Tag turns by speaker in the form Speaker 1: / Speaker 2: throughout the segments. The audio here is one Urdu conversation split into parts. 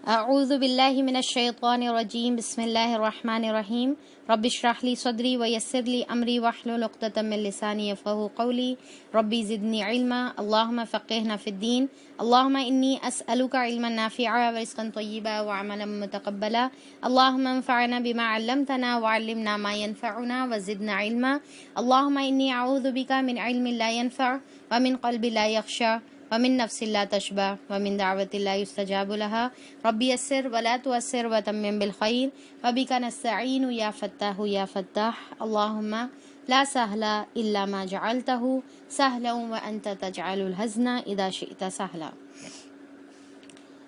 Speaker 1: اعوذ باللہ من الشیطان الرجیم بسم اللہ الرحمن الرحیم رب اشرح لی صدری ویسر لی امری واحلل عقدۃ من لسانی یفقہوا قولی ربی زدنی علما اللہم فقہنا فی الدین اللہم انی اسألک علما نافعا ورزقا طیبا وعملا متقبلا اللہم انفعنا بما علمتنا وعلمنا ما ينفعنا وزدنا علما اللہم انی اعوذ بک من علم لا ينفع ومن قلب لا یخشع ومن نفس لا تشبع ومن دعوة لا يستجاب لها ربي يسر ولا تؤسر وتمم بالخير وبك نستعين يا فتاح يا فتاح اللهم لا سهل إلا ما جعلته سهلا وأنت تجعل الحزن إذا شئت سهلا۔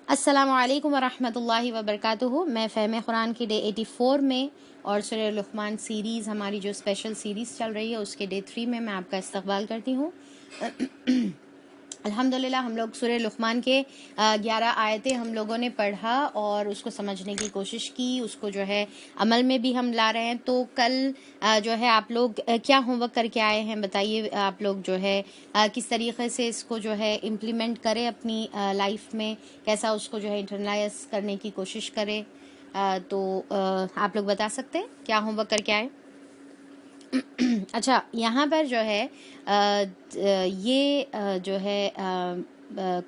Speaker 1: السلام علیکم ورحمۃ اللہ وبرکاتہ۔ میں فہم قرآن کے ڈے 84 میں اور سورہ لقمان سیریز ہماری جو اسپیشل سیریز چل رہی ہے اس کے ڈے 3 میں آپ کا استقبال کرتی ہوں۔ الحمدللہ ہم لوگ سورہ لقمان کے 11 آیتیں ہم لوگوں نے پڑھا اور اس کو سمجھنے کی کوشش کی، اس کو جو ہے عمل میں بھی ہم لا رہے ہیں۔ تو کل جو ہے آپ لوگ کیا ہوم ورک کر کے آئے ہیں بتائیے، آپ لوگ جو ہے کس طریقے سے اس کو جو ہے امپلیمنٹ کریں اپنی لائف میں، کیسا اس کو جو ہے انٹرنلائز کرنے کی کوشش کریں۔ تو آپ لوگ بتا سکتے ہیں کیا ہوم ورک کر کے آئے؟ اچھا، یہاں پر جو ہے یہ جو ہے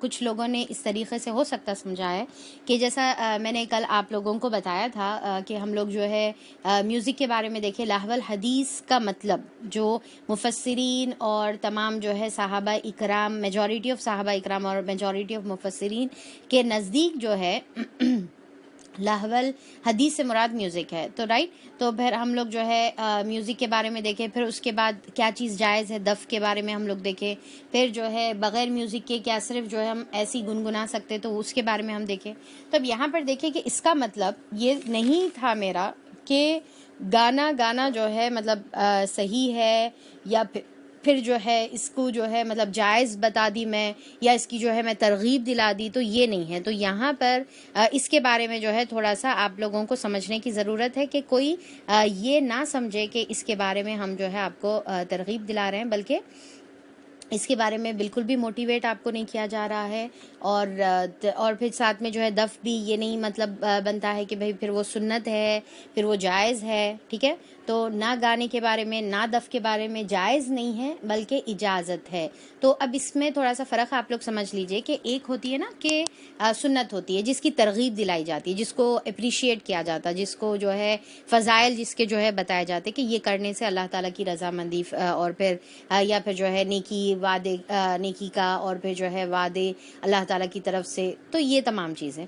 Speaker 1: کچھ لوگوں نے اس طریقے سے ہو سکتا سمجھا ہے کہ جیسا میں نے کل آپ لوگوں کو بتایا تھا کہ ہم لوگ جو ہے میوزک کے بارے میں دیکھیں، لہو الحدیث کا مطلب جو مفسرین اور تمام جو ہے صحابہ اکرام، میجورٹی آف صحابہ اکرام اور میجورٹی آف مفسرین کے نزدیک جو ہے لہو الحدیث سے مراد میوزک ہے۔ تو رائٹ، تو پھر ہم لوگ جو ہے میوزک کے بارے میں دیکھیں، پھر اس کے بعد کیا چیز جائز ہے، دف کے بارے میں ہم لوگ دیکھیں، پھر جو ہے بغیر میوزک کے کیا صرف جو ہے ہم ایسی گنگنا سکتے تو اس کے بارے میں ہم دیکھیں۔ تو اب یہاں پر دیکھیں کہ اس کا مطلب یہ نہیں تھا میرا کہ گانا جو ہے مطلب صحیح ہے یا پھر جو ہے اس کو جو ہے مطلب جائز بتا دی میں، یا اس کی جو ہے میں ترغیب دلا دی، تو یہ نہیں ہے۔ تو یہاں پر اس کے بارے میں جو ہے تھوڑا سا آپ لوگوں کو سمجھنے کی ضرورت ہے کہ کوئی یہ نہ سمجھے کہ اس کے بارے میں ہم جو ہے آپ کو ترغیب دلا رہے ہیں، بلکہ اس کے بارے میں بالکل بھی موٹیویٹ آپ کو نہیں کیا جا رہا ہے۔ اور پھر ساتھ میں جو ہے دف بھی یہ نہیں مطلب بنتا ہے کہ بھئی پھر وہ سنت ہے، پھر وہ جائز ہے، ٹھیک ہے؟ تو نہ گانے کے بارے میں نہ دف کے بارے میں جائز نہیں ہے بلکہ اجازت ہے۔ تو اب اس میں تھوڑا سا فرق آپ لوگ سمجھ لیجئے کہ ایک ہوتی ہے نا کہ سنت ہوتی ہے جس کی ترغیب دلائی جاتی ہے، جس کو اپریشیٹ کیا جاتا ہے، جس کو جو ہے فضائل جس کے جو ہے بتائے جاتے کہ یہ کرنے سے اللہ تعالیٰ کی رضامندی اور پھر یا پھر جو ہے نیکی کا اور پھر جو ہے وعدے اللہ تعالیٰ کی طرف سے، تو یہ تمام چیزیں۔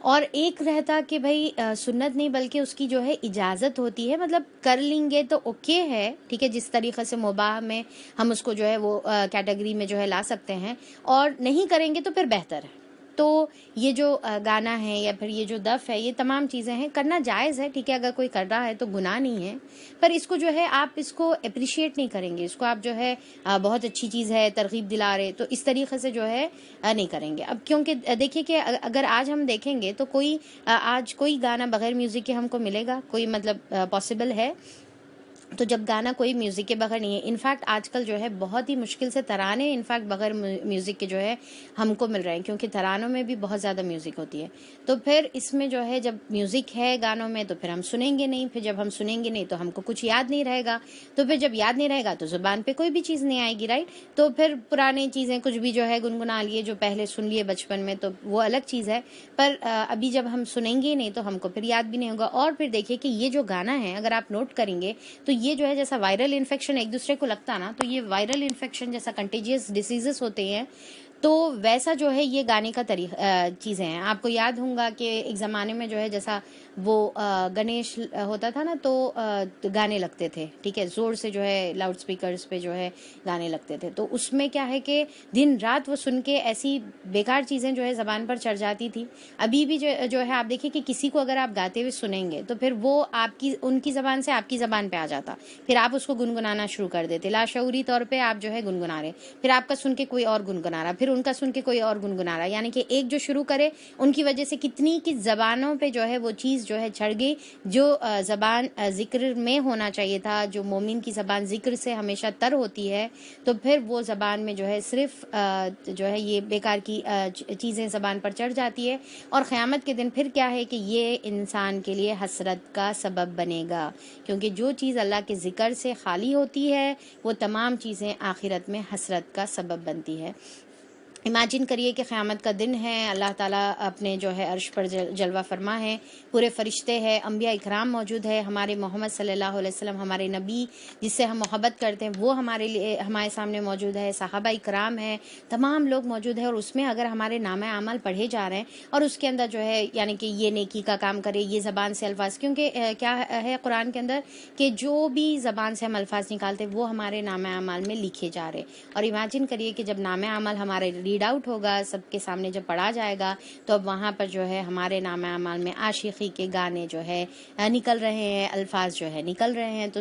Speaker 1: اور ایک رہتا کہ بھئی سنت نہیں بلکہ اس کی جو ہے اجازت ہوتی ہے، مطلب کر لیں گے تو اوکے ہے، ٹھیک ہے، جس طریقے سے مباح میں ہم اس کو جو ہے وہ کیٹیگری میں جو ہے لا سکتے ہیں، اور نہیں کریں گے تو پھر بہتر ہے۔ تو یہ جو گانا ہے یا پھر یہ جو دف ہے، یہ تمام چیزیں ہیں، کرنا جائز ہے، ٹھیک ہے، اگر کوئی کر رہا ہے تو گناہ نہیں ہے، پر اس کو جو ہے آپ اس کو اپریشیٹ نہیں کریں گے، اس کو آپ جو ہے بہت اچھی چیز ہے، ترغیب دلا رہے، تو اس طریقے سے جو ہے نہیں کریں گے۔ اب کیونکہ دیکھیے کہ اگر آج ہم دیکھیں گے تو آج کوئی گانا بغیر میوزک کے ہم کو ملے گا، کوئی مطلب پاسبل ہے؟ تو جب گانا کوئی میوزک کے بغیر نہیں ہے، انفیکٹ آج کل جو ہے بہت ہی مشکل سے ترانے انفیکٹ بغیر میوزک کے جو ہے ہم کو مل رہے ہیں، کیونکہ ترانوں میں بھی بہت زیادہ میوزک ہوتی ہے۔ تو پھر اس میں جو ہے جب میوزک ہے گانوں میں تو پھر ہم سنیں گے نہیں، پھر جب ہم سنیں گے نہیں تو ہم کو کچھ یاد نہیں رہے گا، تو پھر جب یاد نہیں رہے گا تو زبان پہ کوئی بھی چیز نہیں آئے گی، رائٹ؟ تو پھر پرانی چیزیں کچھ بھی جو ہے گنگنا لیے جو پہلے سن لیے بچپن میں تو وہ الگ چیز ہے، پر ابھی جب ہم سنیں گے نہیں تو ہم کو پھر یاد بھی نہیں ہوگا۔ اور پھر دیکھیے کہ یہ جو گانا ہے اگر آپ نوٹ کریں گے تو یہ جو ہے جیسا وائرل انفیکشن ایک دوسرے کو لگتا نا، تو یہ وائرل انفیکشن جیسا کنٹیجیس ڈیزیزز ہوتے ہیں، تو ویسا جو ہے یہ گانے کا چیزیں ہیں۔ آپ کو یاد ہوگا کہ ایک زمانے میں جو ہے جیسا وہ گنیش ہوتا تھا نا تو گانے لگتے تھے، ٹھیک ہے، زور سے جو ہے لاؤڈ سپیکرز پہ جو ہے گانے لگتے تھے، تو اس میں کیا ہے کہ دن رات وہ سن کے ایسی بیکار چیزیں جو ہے زبان پر چڑھ جاتی تھی۔ ابھی بھی جو ہے آپ دیکھیں کہ کسی کو اگر آپ گاتے ہوئے سنیں گے تو پھر وہ ان کی زبان سے آپ کی زبان پہ آ جاتا، پھر آپ اس کو گنگنانا شروع کر دیتے، لاشعوری طور پہ آپ جو ہے گنگنا رہے، پھر آپ کا سن کے کوئی اور گنگنا رہا، پھر پھر ان کا سن کے کوئی اور گنگنا رہا. یعنی کہ ایک جو شروع کرے ان کی وجہ سے کتنی کی زبانوں پہ جو ہے وہ چیز جو ہے چڑھ گئی, جو زبان ذکر میں ہونا چاہیے تھا, جو مومن کی زبان ذکر سے ہمیشہ تر ہوتی ہے, تو پھر وہ زبان میں جو ہے صرف جو ہے یہ بیکار کی چیزیں زبان پر چڑھ جاتی ہے, اور قیامت کے دن پھر کیا ہے کہ یہ انسان کے لیے حسرت کا سبب بنے گا, کیونکہ جو چیز اللہ کے ذکر سے خالی ہوتی ہے وہ تمام چیزیں آخرت میں حسرت کا سبب بنتی ہے. امیجن کریے کہ قیامت کا دن ہے, اللہ تعالیٰ اپنے جو ہے عرش پر جلوہ فرما ہے, پورے فرشتے ہیں, انبیاء اکرام موجود ہے, ہمارے محمد صلی اللہ علیہ وسلم ہمارے نبی جس سے ہم محبت کرتے ہیں وہ ہمارے لیے ہمارے سامنے موجود ہے, صحابہ اکرام ہیں, تمام لوگ موجود ہیں, اور اس میں اگر ہمارے نامہ اعمال پڑھے جا رہے ہیں اور اس کے اندر جو ہے یعنی کہ یہ نیکی کا کام کرے, یہ زبان سے الفاظ, کیونکہ کیا ہے قرآن کے اندر کہ جو بھی زبان سے ہم الفاظ نکالتے وہ ہمارے نامہ اعمال میں لکھے جا رہے, اور امیجن کریے کہ جب نامہ اعمال ہمارے ریڈ آؤٹ ہوگا, سب کے سامنے جب پڑھا جائے گا, تو اب وہاں پر جو ہے ہمارے نامہ اعمال میں عاشقی کے گانے جو ہے نکل رہے ہیں, الفاظ جو ہے نکل رہے ہیں, تو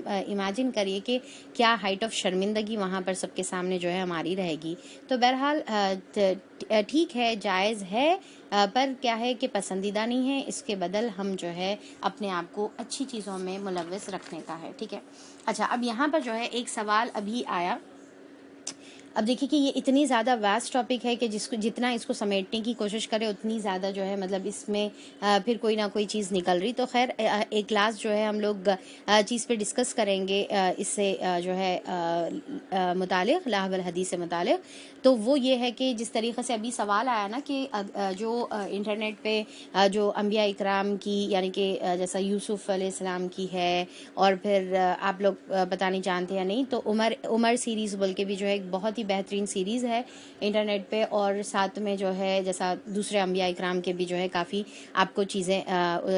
Speaker 1: امیجن کریے کہ کیا ہائٹ آف شرمندگی وہاں پر سب کے سامنے جو ہے ہماری رہے گی. تو بہرحال ٹھیک ہے, جائز ہے, پر کیا ہے کہ پسندیدہ نہیں ہے, اس کے بدل ہم جو ہے اپنے آپ کو اچھی چیزوں میں ملوث رکھنے کا ہے. ٹھیک ہے. اچھا, اب یہاں پر جو ہے ایک سوال ابھی آیا. اب دیکھیے کہ یہ اتنی زیادہ واسٹ ٹاپک ہے کہ جتنا اس کو سمیٹنے کی کوشش کرے اتنی زیادہ جو ہے مطلب اس میں پھر کوئی نہ کوئی چیز نکل رہی. تو خیر ایک کلاس جو ہے ہم لوگ چیز پہ ڈسکس کریں گے اس سے جو ہے متعلق لاہ والحدیث سے متعلق. تو وہ یہ ہے کہ جس طریقے سے ابھی سوال آیا نا کہ جو انٹرنیٹ پہ جو انبیاء اکرام کی یعنی کہ جیسا یوسف علیہ السلام کی ہے, اور پھر آپ لوگ پتہ نہیں جانتے یا نہیں, تو عمر سیریز بول کے بھی جو ہے ایک بہت ہی بہترین سیریز ہے انٹرنیٹ پہ, اور ساتھ میں جو ہے جیسا دوسرے انبیاء اکرام کے بھی جو ہے کافی آپ کو چیزیں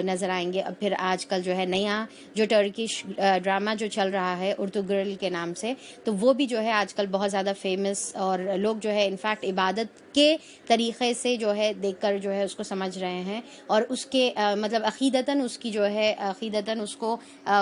Speaker 1: نظر آئیں گے. اب پھر آج کل جو ہے نیا جو ٹرکش ڈرامہ جو چل رہا ہے اردو گرل کے نام سے, تو وہ بھی جو ہے آج کل بہت زیادہ فیمس, اور لوگ جو ہے انفیکٹ عبادت کے طریقے سے جو ہے دیکھ کر جو ہے اس کو سمجھ رہے ہیں, اور اس کے مطلب عقیدتاً اس کی جو ہے عقیدتاً اس کو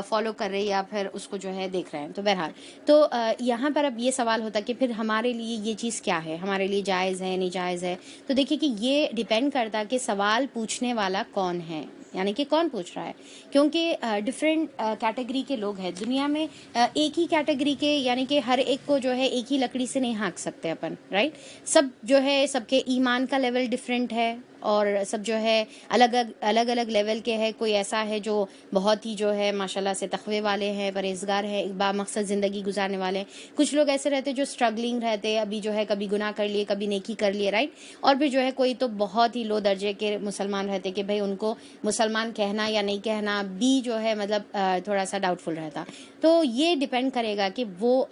Speaker 1: فالو کر رہے یا پھر اس کو جو ہے دیکھ رہے ہیں. تو بہرحال تو یہاں پر اب یہ سوال ہوتا کہ پھر ہمارے لیے یہ چیز کیا ہے, ہمارے لیے جائز ہے نہیں جائز ہے. تو دیکھیے کہ یہ ڈیپینڈ کرتا کہ سوال پوچھنے والا کون ہے, یعنی کہ کون پوچھ رہا ہے, کیونکہ ڈفرینٹ کیٹیگری کے لوگ ہیں دنیا میں. ایک ہی کیٹیگری کے یعنی کہ ہر ایک کو جو ہے ایک ہی لکڑی سے نہیں ہانک سکتے اپن, رائٹ. سب جو ہے سب کے ایمان کا لیول ڈفرینٹ ہے, اور سب جو ہے الگ الگ لیول کے ہے. کوئی ایسا ہے جو بہت ہی جو ہے ماشاءاللہ سے تقوی والے ہیں, پرہیزگار ہیں, با مقصد زندگی گزارنے والے ہیں. کچھ لوگ ایسے رہتے جو اسٹرگلنگ رہتے, ابھی جو ہے کبھی گناہ کر لیے کبھی نیکی کر لیے, رائٹ. اور پھر جو ہے کوئی تو بہت ہی لو درجے کے مسلمان رہتے کہ بھئی ان کو مسلمان کہنا یا نہیں کہنا بھی جو ہے مطلب تھوڑا سا ڈاؤٹ فل رہتا. تو یہ ڈیپینڈ کرے گا کہ وہ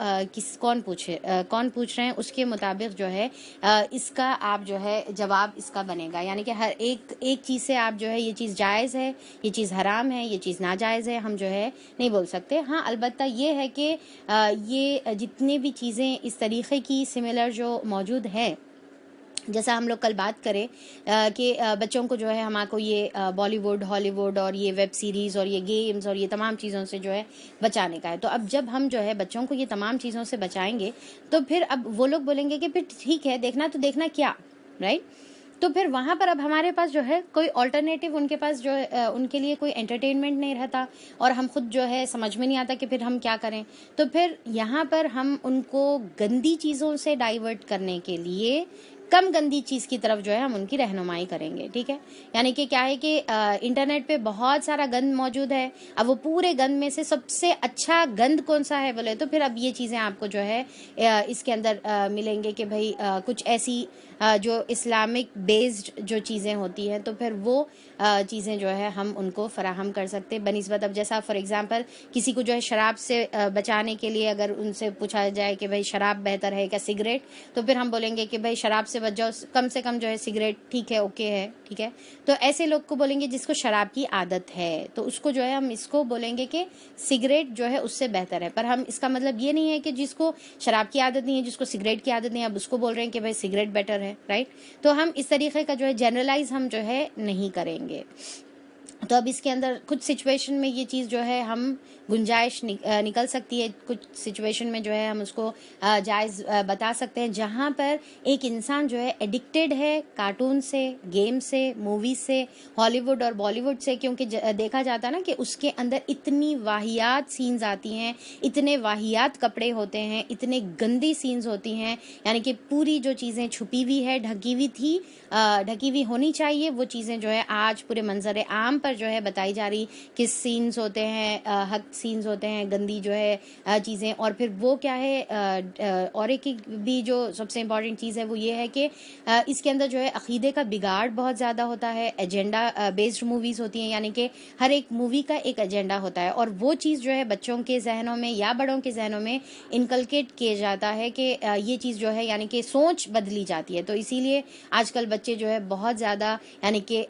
Speaker 1: کون پوچھ رہے ہیں, اس کے مطابق جو ہے اس کا آپ جو ہے جواب اس کا بنے گا. یعنی کہ ہر ایک چیز سے آپ جو ہے یہ چیز جائز ہے, یہ چیز حرام ہے, یہ چیز ناجائز ہے, ہم جو ہے نہیں بول سکتے. ہاں البتہ یہ ہے کہ یہ جتنے بھی چیزیں اس طریقے کی سملر جو موجود ہے, جیسا ہم لوگ کل بات کریں کہ بچوں کو جو ہے ہمارے کو یہ بالی ووڈ ہالی ووڈ اور یہ ویب سیریز اور یہ گیمز اور یہ تمام چیزوں سے جو ہے بچانے کا ہے. تو اب جب ہم جو ہے بچوں کو یہ تمام چیزوں سے بچائیں گے تو پھر اب وہ لوگ بولیں گے کہ پھر ٹھیک ہے دیکھنا تو دیکھنا کیا, رائٹ. تو پھر وہاں پر اب ہمارے پاس جو ہے کوئی آلٹرنیٹیو ان کے پاس جو ہے ان کے لیے کوئی انٹرٹینمنٹ نہیں رہتا, اور ہم خود جو ہے سمجھ میں نہیں آتا کہ پھر ہم کیا کریں. تو پھر یہاں پر ہم ان کو گندی چیزوں سے ڈائیورٹ کرنے کے لیے کم گندی چیز کی طرف جو ہے ہم ان کی رہنمائی کریں گے. ٹھیک ہے. یعنی کہ کیا ہے کہ انٹرنیٹ پہ بہت سارا گند موجود ہے, اب وہ پورے گند میں سے سب سے اچھا گند کون سا ہے بولے تو پھر اب یہ چیزیں آپ کو جو ہے اس کے اندر ملیں گے کہ بھئی کچھ ایسی جو اسلامک بیسڈ جو چیزیں ہوتی ہیں تو پھر وہ چیزیں جو ہے ہم ان کو فراہم کر سکتے بنسبت. اب جیسا فار ایگزامپل کسی کو جو ہے شراب سے بچانے کے لیے اگر ان سے پوچھا جائے کہ بھئی شراب بہتر ہے کیا سگریٹ, تو پھر ہم بولیں گے کہ بھئی شراب سے بچ جاؤ, کم سے کم جو ہے سگریٹ ٹھیک ہے اوکے ہے, ٹھیک ہے. تو ایسے لوگ کو بولیں گے جس کو شراب کی عادت ہے, تو اس کو جو ہے ہم اس کو بولیں گے کہ سگریٹ جو ہے اس سے بہتر ہے. پر ہم اس کا مطلب یہ نہیں ہے کہ جس کو شراب کی عادت نہیں ہے, جس کو سگریٹ کی عادت نہیں ہے, اب اس کو بول رہے ہیں کہ بھئی سگریٹ بیٹر ہے, رائٹ. تو ہم اس طریقے کا جو ہے جنرلائز ہم جو ہے نہیں کریں گے. تو اب اس کے اندر کچھ سچویشن میں یہ چیز جو ہے ہم گنجائش نکل سکتی ہے، کچھ سچویشن میں جو ہے ہم اس کو جائز بتا سکتے ہیں، جہاں پر ایک انسان جو ہے ایڈکٹیڈ ہے کارٹون سے، گیم سے، موویز سے، ہالی ووڈ اور بالی ووڈ سے، کیونکہ دیکھا جاتا ہے نا کہ اس کے اندر اتنی واہیات سینز آتی ہیں، اتنے واہیات کپڑے ہوتے ہیں، اتنے گندی سینز ہوتی ہیں، یعنی کہ پوری جو چیزیں چھپی ہوئی ہے، ڈھکی ہوئی ہونی چاہیے، وہ چیزیں جو ہے آج پورے منظر عام پر جو ہے بتائی جا رہی، کس سینز ہوتے ہیں، حق سینز ہوتے ہیں، گندی جو ہے چیزیں. اور پھر وہ کیا ہے، اور ایک بھی جو سب سے امپورٹنٹ چیز ہے وہ یہ ہے کہ اس کے اندر جو ہے عقیدے کا بگاڑ بہت زیادہ ہوتا ہے، ایجنڈا بیسڈ موویز ہوتی ہیں، یعنی کہ ہر ایک مووی کا ایک ایجنڈا ہوتا ہے، اور وہ چیز جو ہے بچوں کے ذہنوں میں یا بڑوں کے ذہنوں میں انکلکیٹ کیا جاتا ہے کہ یہ چیز جو ہے یعنی کہ سوچ بدلی جاتی ہے. تو اسی لیے آج کل بچے جو ہے بہت زیادہ یعنی کہ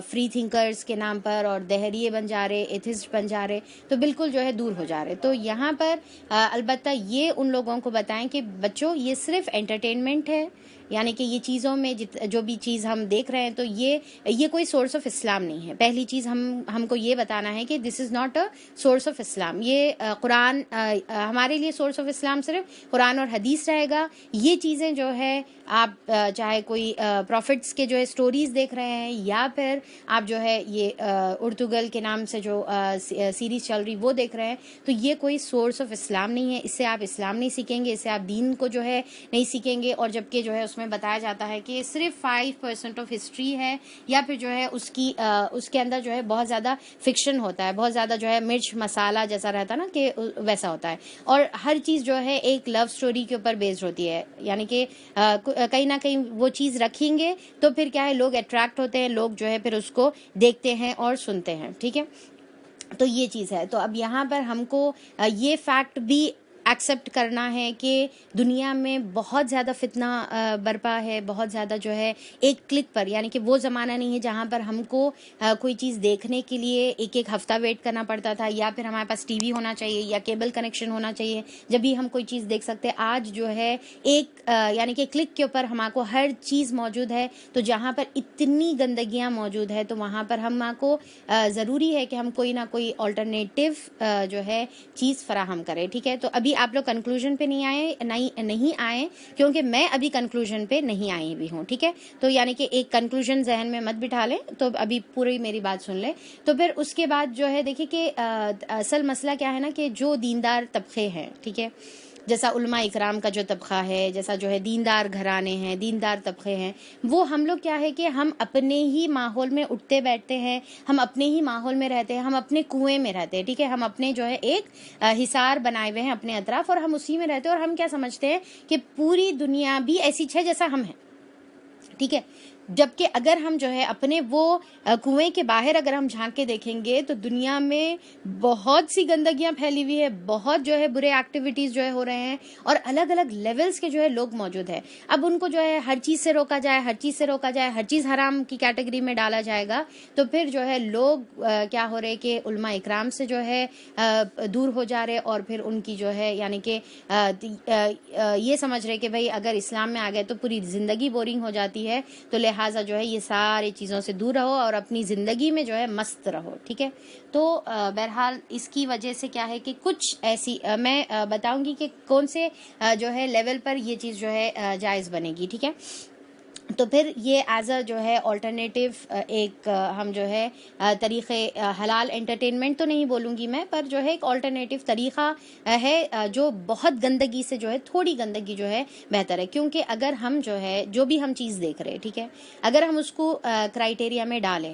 Speaker 1: فری تھنکرز کے نام پر اور دہریے بن جا رہے، ایتھسٹ بن جا رہے، تو بالکل جو ہے دور ہو جا رہے. تو یہاں پر البتہ یہ ان لوگوں کو بتائیں کہ بچوں یہ صرف انٹرٹینمنٹ ہے، یعنی کہ یہ چیزوں میں جو بھی چیز ہم دیکھ رہے ہیں تو یہ کوئی سورس آف اسلام نہیں ہے. پہلی چیز ہم کو یہ بتانا ہے کہ this is not a source of Islam. یہ قرآن ہمارے لیے سورس آف اسلام صرف قرآن اور حدیث رہے گا. یہ چیزیں جو ہے آپ چاہے کوئی پروفٹس کے جو ہے اسٹوریز دیکھ رہے ہیں، یا پھر آپ جو ہے یہ ارطغرل کے نام سے جو سیریز چل رہی وہ دیکھ رہے ہیں، تو یہ کوئی سورس آف اسلام نہیں ہے. اس سے آپ اسلام نہیں سیکھیں گے، اس سے آپ دین کو جو ہے نہیں سیکھیں گے. اور جبکہ جو ہے اس میں بتایا جاتا ہے کہ صرف 5% آف ہسٹری ہے، یا پھر جو ہے اس کے اندر جو ہے بہت زیادہ فکشن ہوتا ہے، بہت زیادہ جو ہے مرچ مسالہ جیسا رہتا ہے نا کہ ویسا ہوتا ہے. اور ہر چیز جو ہے ایک لو سٹوری کے اوپر بیسڈ ہوتی ہے، یعنی کہ کہیں نہ کہیں وہ چیز رکھیں گے تو پھر کیا ہے لوگ اٹریکٹ ہوتے ہیں، لوگ جو ہے پھر اس کو دیکھتے ہیں اور سنتے ہیں. ٹھیک ہے، تو یہ چیز ہے. تو اب یہاں پر ہم کو یہ فیکٹ بھی ایکسیپٹ کرنا ہے کہ دنیا میں بہت زیادہ فتنہ برپا ہے، بہت زیادہ جو ہے ایک کلک پر، یعنی کہ وہ زمانہ نہیں ہے جہاں پر ہم کو کوئی چیز دیکھنے کے لیے ایک ہفتہ ویٹ کرنا پڑتا تھا، یا پھر ہمارے پاس ٹی وی ہونا چاہیے یا کیبل کنیکشن ہونا چاہیے جب بھی ہم کوئی چیز دیکھ سکتے. آج جو ہے ایک یعنی کہ کلک کے اوپر ہمارے کو ہر چیز موجود ہے. تو جہاں پر اتنی گندگیاں موجود ہے تو وہاں پر ہم کو ضروری ہے کہ ہم کوئی نہ کوئی آلٹرنیٹیو جو ہے چیز فراہم کریں. ٹھیک ہے، تو ابھی آپ لوگ کنکلوژن پہ نہیں آئے کیونکہ میں ابھی کنکلوژن پہ نہیں آئی بھی ہوں. ٹھیک ہے، تو یعنی کہ ایک کنکلوژن ذہن میں مت بٹھا لیں، تو ابھی پوری میری بات سن لیں. تو پھر اس کے بعد جو ہے دیکھیں کہ اصل مسئلہ کیا ہے نا کہ جو دیندار طبقے ہیں، ٹھیک ہے، جیسا علماء اکرام کا جو طبقہ ہے، جیسا جو ہے دیندار گھرانے ہیں، دیندار طبقے ہیں، وہ ہم لوگ کیا ہے کہ ہم اپنے ہی ماحول میں اٹھتے بیٹھتے ہیں، ہم اپنے ہی ماحول میں رہتے ہیں، ہم اپنے کنویں میں رہتے ہیں. ٹھیک ہے، ہم اپنے جو ہے ایک حصار بنائے ہوئے ہیں اپنے اطراف، اور ہم اسی میں رہتے ہیں، اور ہم کیا سمجھتے ہیں کہ پوری دنیا بھی ایسی ہے جیسا ہم ہیں. ٹھیک ہے، جبکہ اگر ہم جو ہے اپنے وہ کنویں کے باہر اگر ہم جھانک کے دیکھیں گے تو دنیا میں بہت سی گندگیاں پھیلی ہوئی ہے، بہت جو ہے برے ایکٹیویٹیز جو ہے ہو رہے ہیں، اور الگ الگ لیولز کے جو ہے لوگ موجود ہیں. اب ان کو جو ہے ہر چیز سے روکا جائے، ہر چیز حرام کی کیٹیگری میں ڈالا جائے گا، تو پھر جو ہے لوگ کیا ہو رہے کہ علماء اکرام سے جو ہے دور ہو جا رہے، اور پھر ان کی جو ہے یعنی کہ یہ سمجھ رہے کہ بھئی اگر اسلام میں آ گئے تو پوری زندگی بورنگ ہو جاتی ہے، تو لہٰذا جو ہے یہ ساری چیزوں سے دور رہو اور اپنی زندگی میں جو ہے مست رہو. ٹھیک ہے، تو بہرحال اس کی وجہ سے کیا ہے کہ کچھ ایسی میں بتاؤں گی کہ کون سے جو ہے لیول پر یہ چیز جو ہے جائز بنے گی. ٹھیک ہے، تو پھر یہ ایز اے جو ہے آلٹرنیٹیو ایک ہم جو ہے طریقے حلال انٹرٹینمنٹ تو نہیں بولوں گی میں، پر جو ہے ایک آلٹرنیٹیو طریقہ ہے جو بہت گندگی سے جو ہے تھوڑی گندگی جو ہے بہتر ہے. کیونکہ اگر ہم جو ہے جو بھی ہم چیز دیکھ رہے ہیں، ٹھیک ہے، اگر ہم اس کو کرائٹیریا میں ڈالیں،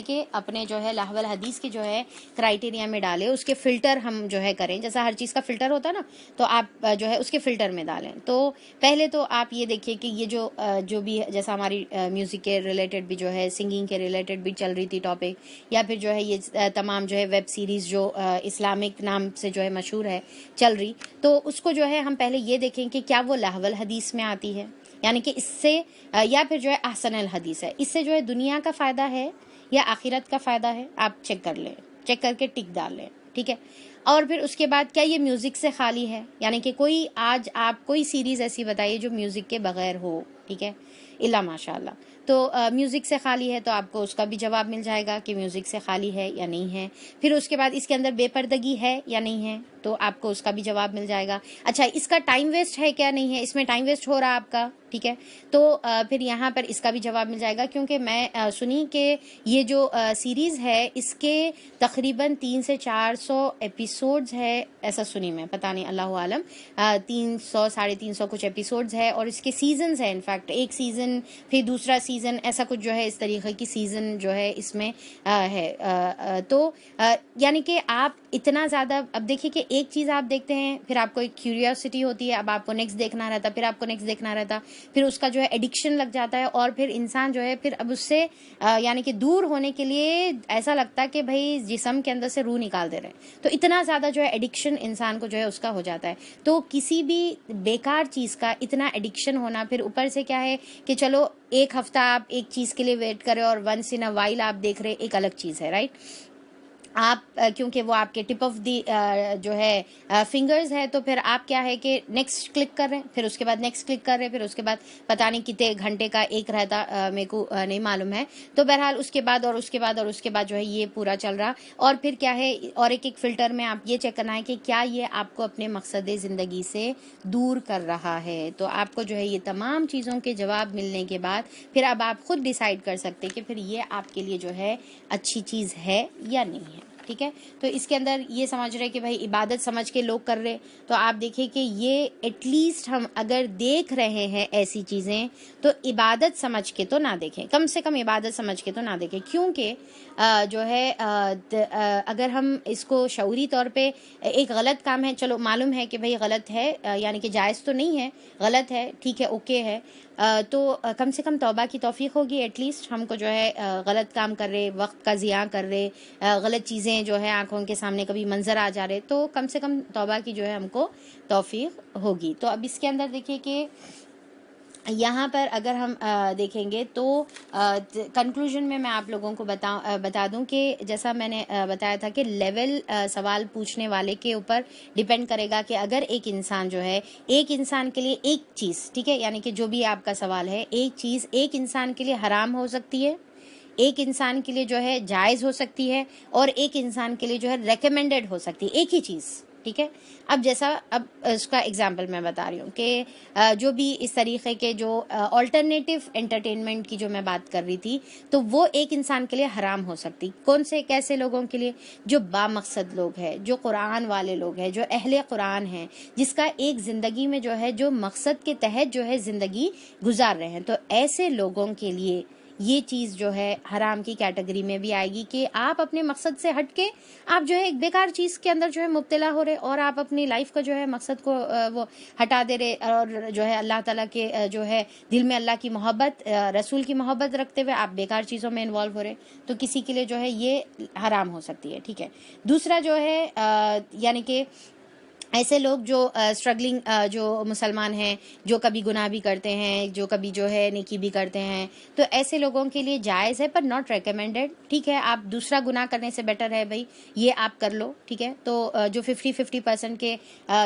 Speaker 1: کہ اپنے جو ہے لاہول حدیث کے جو ہے کرائٹیریا میں ڈالیں، اس کے فلٹر ہم جو ہے کریں، جیسا ہر چیز کا فلٹر ہوتا ہے نا، تو آپ جو ہے اس کے فلٹر میں ڈالیں. تو پہلے تو آپ یہ دیکھیے کہ یہ جو بھی جیسا ہماری میوزک کے ریلیٹڈ بھی جو ہے، سنگنگ کے ریلیٹڈ بھی چل رہی تھی ٹاپک، یا پھر جو ہے یہ تمام جو ہے ویب سیریز جو اسلامک نام سے جو ہے مشہور ہے چل رہی، تو اس کو جو ہے ہم پہلے یہ دیکھیں کہ کیا وہ لاہول حدیث میں آتی ہے، یعنی کہ اس سے یا پھر جو ہے احسن الحدیث ہے، اس سے جو ہے دنیا کا فائدہ ہے یا آخرت کا فائدہ ہے، آپ چیک کر لیں، چیک کر کے ٹک ڈال لیں. ٹھیک ہے، اور پھر اس کے بعد کیا یہ میوزک سے خالی ہے، یعنی کہ کوئی آج آپ کوئی سیریز ایسی بتائیے جو میوزک کے بغیر ہو. ٹھیک ہے، الا ماشاء اللہ. تو میوزک سے خالی ہے تو آپ کو اس کا بھی جواب مل جائے گا کہ میوزک سے خالی ہے یا نہیں ہے. پھر اس کے بعد اس کے اندر بے پردگی ہے یا نہیں ہے تو آپ کو اس کا بھی جواب مل جائے گا. اچھا اس کا ٹائم ویسٹ ہے کیا نہیں ہے, اس میں ٹائم ویسٹ ہو رہا آپ کا, ٹھیک ہے, تو پھر یہاں پر اس کا بھی جواب مل جائے گا. کیونکہ میں سنی کہ یہ جو سیریز ہے اس کے تقریباً 300 سے 400 ایپیسوڈز ہے, ایسا سنی میں, پتہ نہیں اللہ عالم, 300 350 کچھ ایپیسوڈز ہے, اور اس کے سیزنز ہیں, انفیکٹ ایک سیزن پھر دوسرا سیزن, ایسا کچھ جو ہے اس طریقے کی سیزن جو ہے اس میں ہے. تو یعنی کہ آپ اتنا زیادہ, اب دیکھیے کہ ایک چیز آپ دیکھتے ہیں, پھر آپ کو ایک کیوریوسٹی ہوتی ہے, اب آپ کو نیکسٹ دیکھنا رہتا, پھر آپ کو نیکسٹ دیکھنا رہتا, پھر اس کا جو ہے ایڈکشن لگ جاتا ہے, اور پھر انسان جو ہے پھر اب اس سے یعنی کہ دور ہونے کے لیے ایسا لگتا ہے کہ بھائی جسم کے اندر سے روح نکال دے رہے ہیں. تو اتنا زیادہ جو ہے ایڈکشن انسان کو جو ہے اس کا ہو جاتا ہے. تو کسی بھی بیکار چیز کا اتنا ایڈکشن ہونا, پھر اوپر سے کیا ہے کہ چلو ایک ہفتہ آپ ایک چیز کے لیے ویٹ کرے اور ونس ان اے وائل آپ دیکھ رہے, ایک الگ چیز ہے, رائٹ. آپ کیونکہ وہ آپ کے ٹپ آف دی جو ہے فنگرز ہے, تو پھر آپ کیا ہے کہ نیکسٹ کلک کر رہے ہیں, پھر اس کے بعد نیکسٹ کلک کر رہے ہیں, پھر اس کے بعد پتہ نہیں کتنے گھنٹے کا ایک رہتا, میرے کو نہیں معلوم ہے. تو بہرحال اس کے بعد اور اس کے بعد اور اس کے بعد جو ہے یہ پورا چل رہا, اور پھر کیا ہے, اور ایک فلٹر میں آپ یہ چیک کرنا ہے کہ کیا یہ آپ کو اپنے مقصد زندگی سے دور کر رہا ہے. تو آپ کو جو ہے یہ تمام چیزوں کے جواب ملنے کے بعد پھر اب آپ خود ڈیسائیڈ کر سکتے کہ پھر یہ آپ کے لیے جو ہے اچھی چیز ہے یا نہیں ہے, ٹھیک ہے. تو اس کے اندر یہ سمجھ رہے کہ بھائی عبادت سمجھ کے لوگ کر رہے, تو آپ دیکھیں کہ یہ ایٹ لیسٹ ہم اگر دیکھ رہے ہیں ایسی چیزیں تو عبادت سمجھ کے تو نہ دیکھیں, کم سے کم عبادت سمجھ کے تو نہ دیکھیں. کیونکہ جو ہے اگر ہم اس کو شعوری طور پہ ایک غلط کام ہے, چلو معلوم ہے کہ بھائی غلط ہے, یعنی کہ جائز تو نہیں ہے, غلط ہے, ٹھیک ہے, اوکے ہے, تو کم سے کم توبہ کی توفیق ہوگی. ایٹ لیسٹ ہم کو جو ہے غلط کام کر رہے, وقت کا ضیاع کر رہے, غلط چیزیں جو ہے آنکھوں کے سامنے کبھی منظر آ جا رہے, تو کم سے کم توبہ کی جو ہے ہم کو توفیق ہوگی. تو اب اس کے اندر دیکھیے کہ یہاں پر اگر ہم دیکھیں گے تو کنکلوژن میں آپ لوگوں کو بتا دوں کہ جیسا میں نے بتایا تھا کہ لیول سوال پوچھنے والے کے اوپر ڈیپینڈ کرے گا کہ اگر ایک انسان جو ہے, ایک انسان کے لیے ایک چیز, ٹھیک ہے, یعنی کہ جو بھی آپ کا سوال ہے, ایک چیز ایک انسان کے لیے حرام ہو سکتی ہے, ایک انسان کے لیے جو ہے جائز ہو سکتی ہے, اور ایک انسان کے لیے جو ہے ریکمینڈڈ ہو سکتی ہے, ایک ہی چیز, ٹھیک ہے. اب جیسا اب اس کا ایگزامپل میں بتا رہی ہوں کہ جو بھی اس طریقے کے جو آلٹرنیٹیو انٹرٹینمنٹ کی جو میں بات کر رہی تھی, تو وہ ایک انسان کے لیے حرام ہو سکتی. کون سے کیسے لوگوں کے لیے؟ جو با مقصد لوگ ہیں, جو قرآن والے لوگ ہیں, جو اہل قرآن ہیں, جس کا ایک زندگی میں جو ہے جو مقصد کے تحت جو ہے زندگی گزار رہے ہیں, تو ایسے لوگوں کے لیے یہ چیز جو ہے حرام کی کیٹیگری میں بھی آئے گی کہ آپ اپنے مقصد سے ہٹ کے آپ جو ہے ایک بیکار چیز کے اندر جو ہے مبتلا ہو رہے, اور آپ اپنی لائف کا جو ہے مقصد کو وہ ہٹا دے رہے, اور جو ہے اللہ تعالیٰ کے جو ہے دل میں اللہ کی محبت, رسول کی محبت رکھتے ہوئے آپ بیکار چیزوں میں انوالو ہو رہے, تو کسی کے لیے جو ہے یہ حرام ہو سکتی ہے, ٹھیک ہے. دوسرا جو ہے یعنی کہ ایسے لوگ جو اسٹرگلنگ جو مسلمان ہیں, جو کبھی گناہ بھی کرتے ہیں, جو کبھی جو ہے نیکی بھی کرتے ہیں, تو ایسے لوگوں کے لیے جائز ہے پر ناٹ ریکمینڈڈ, ٹھیک ہے. آپ دوسرا گناہ کرنے سے بیٹر ہے بھائی یہ آپ کر لو, ٹھیک ہے. تو جو 50% کے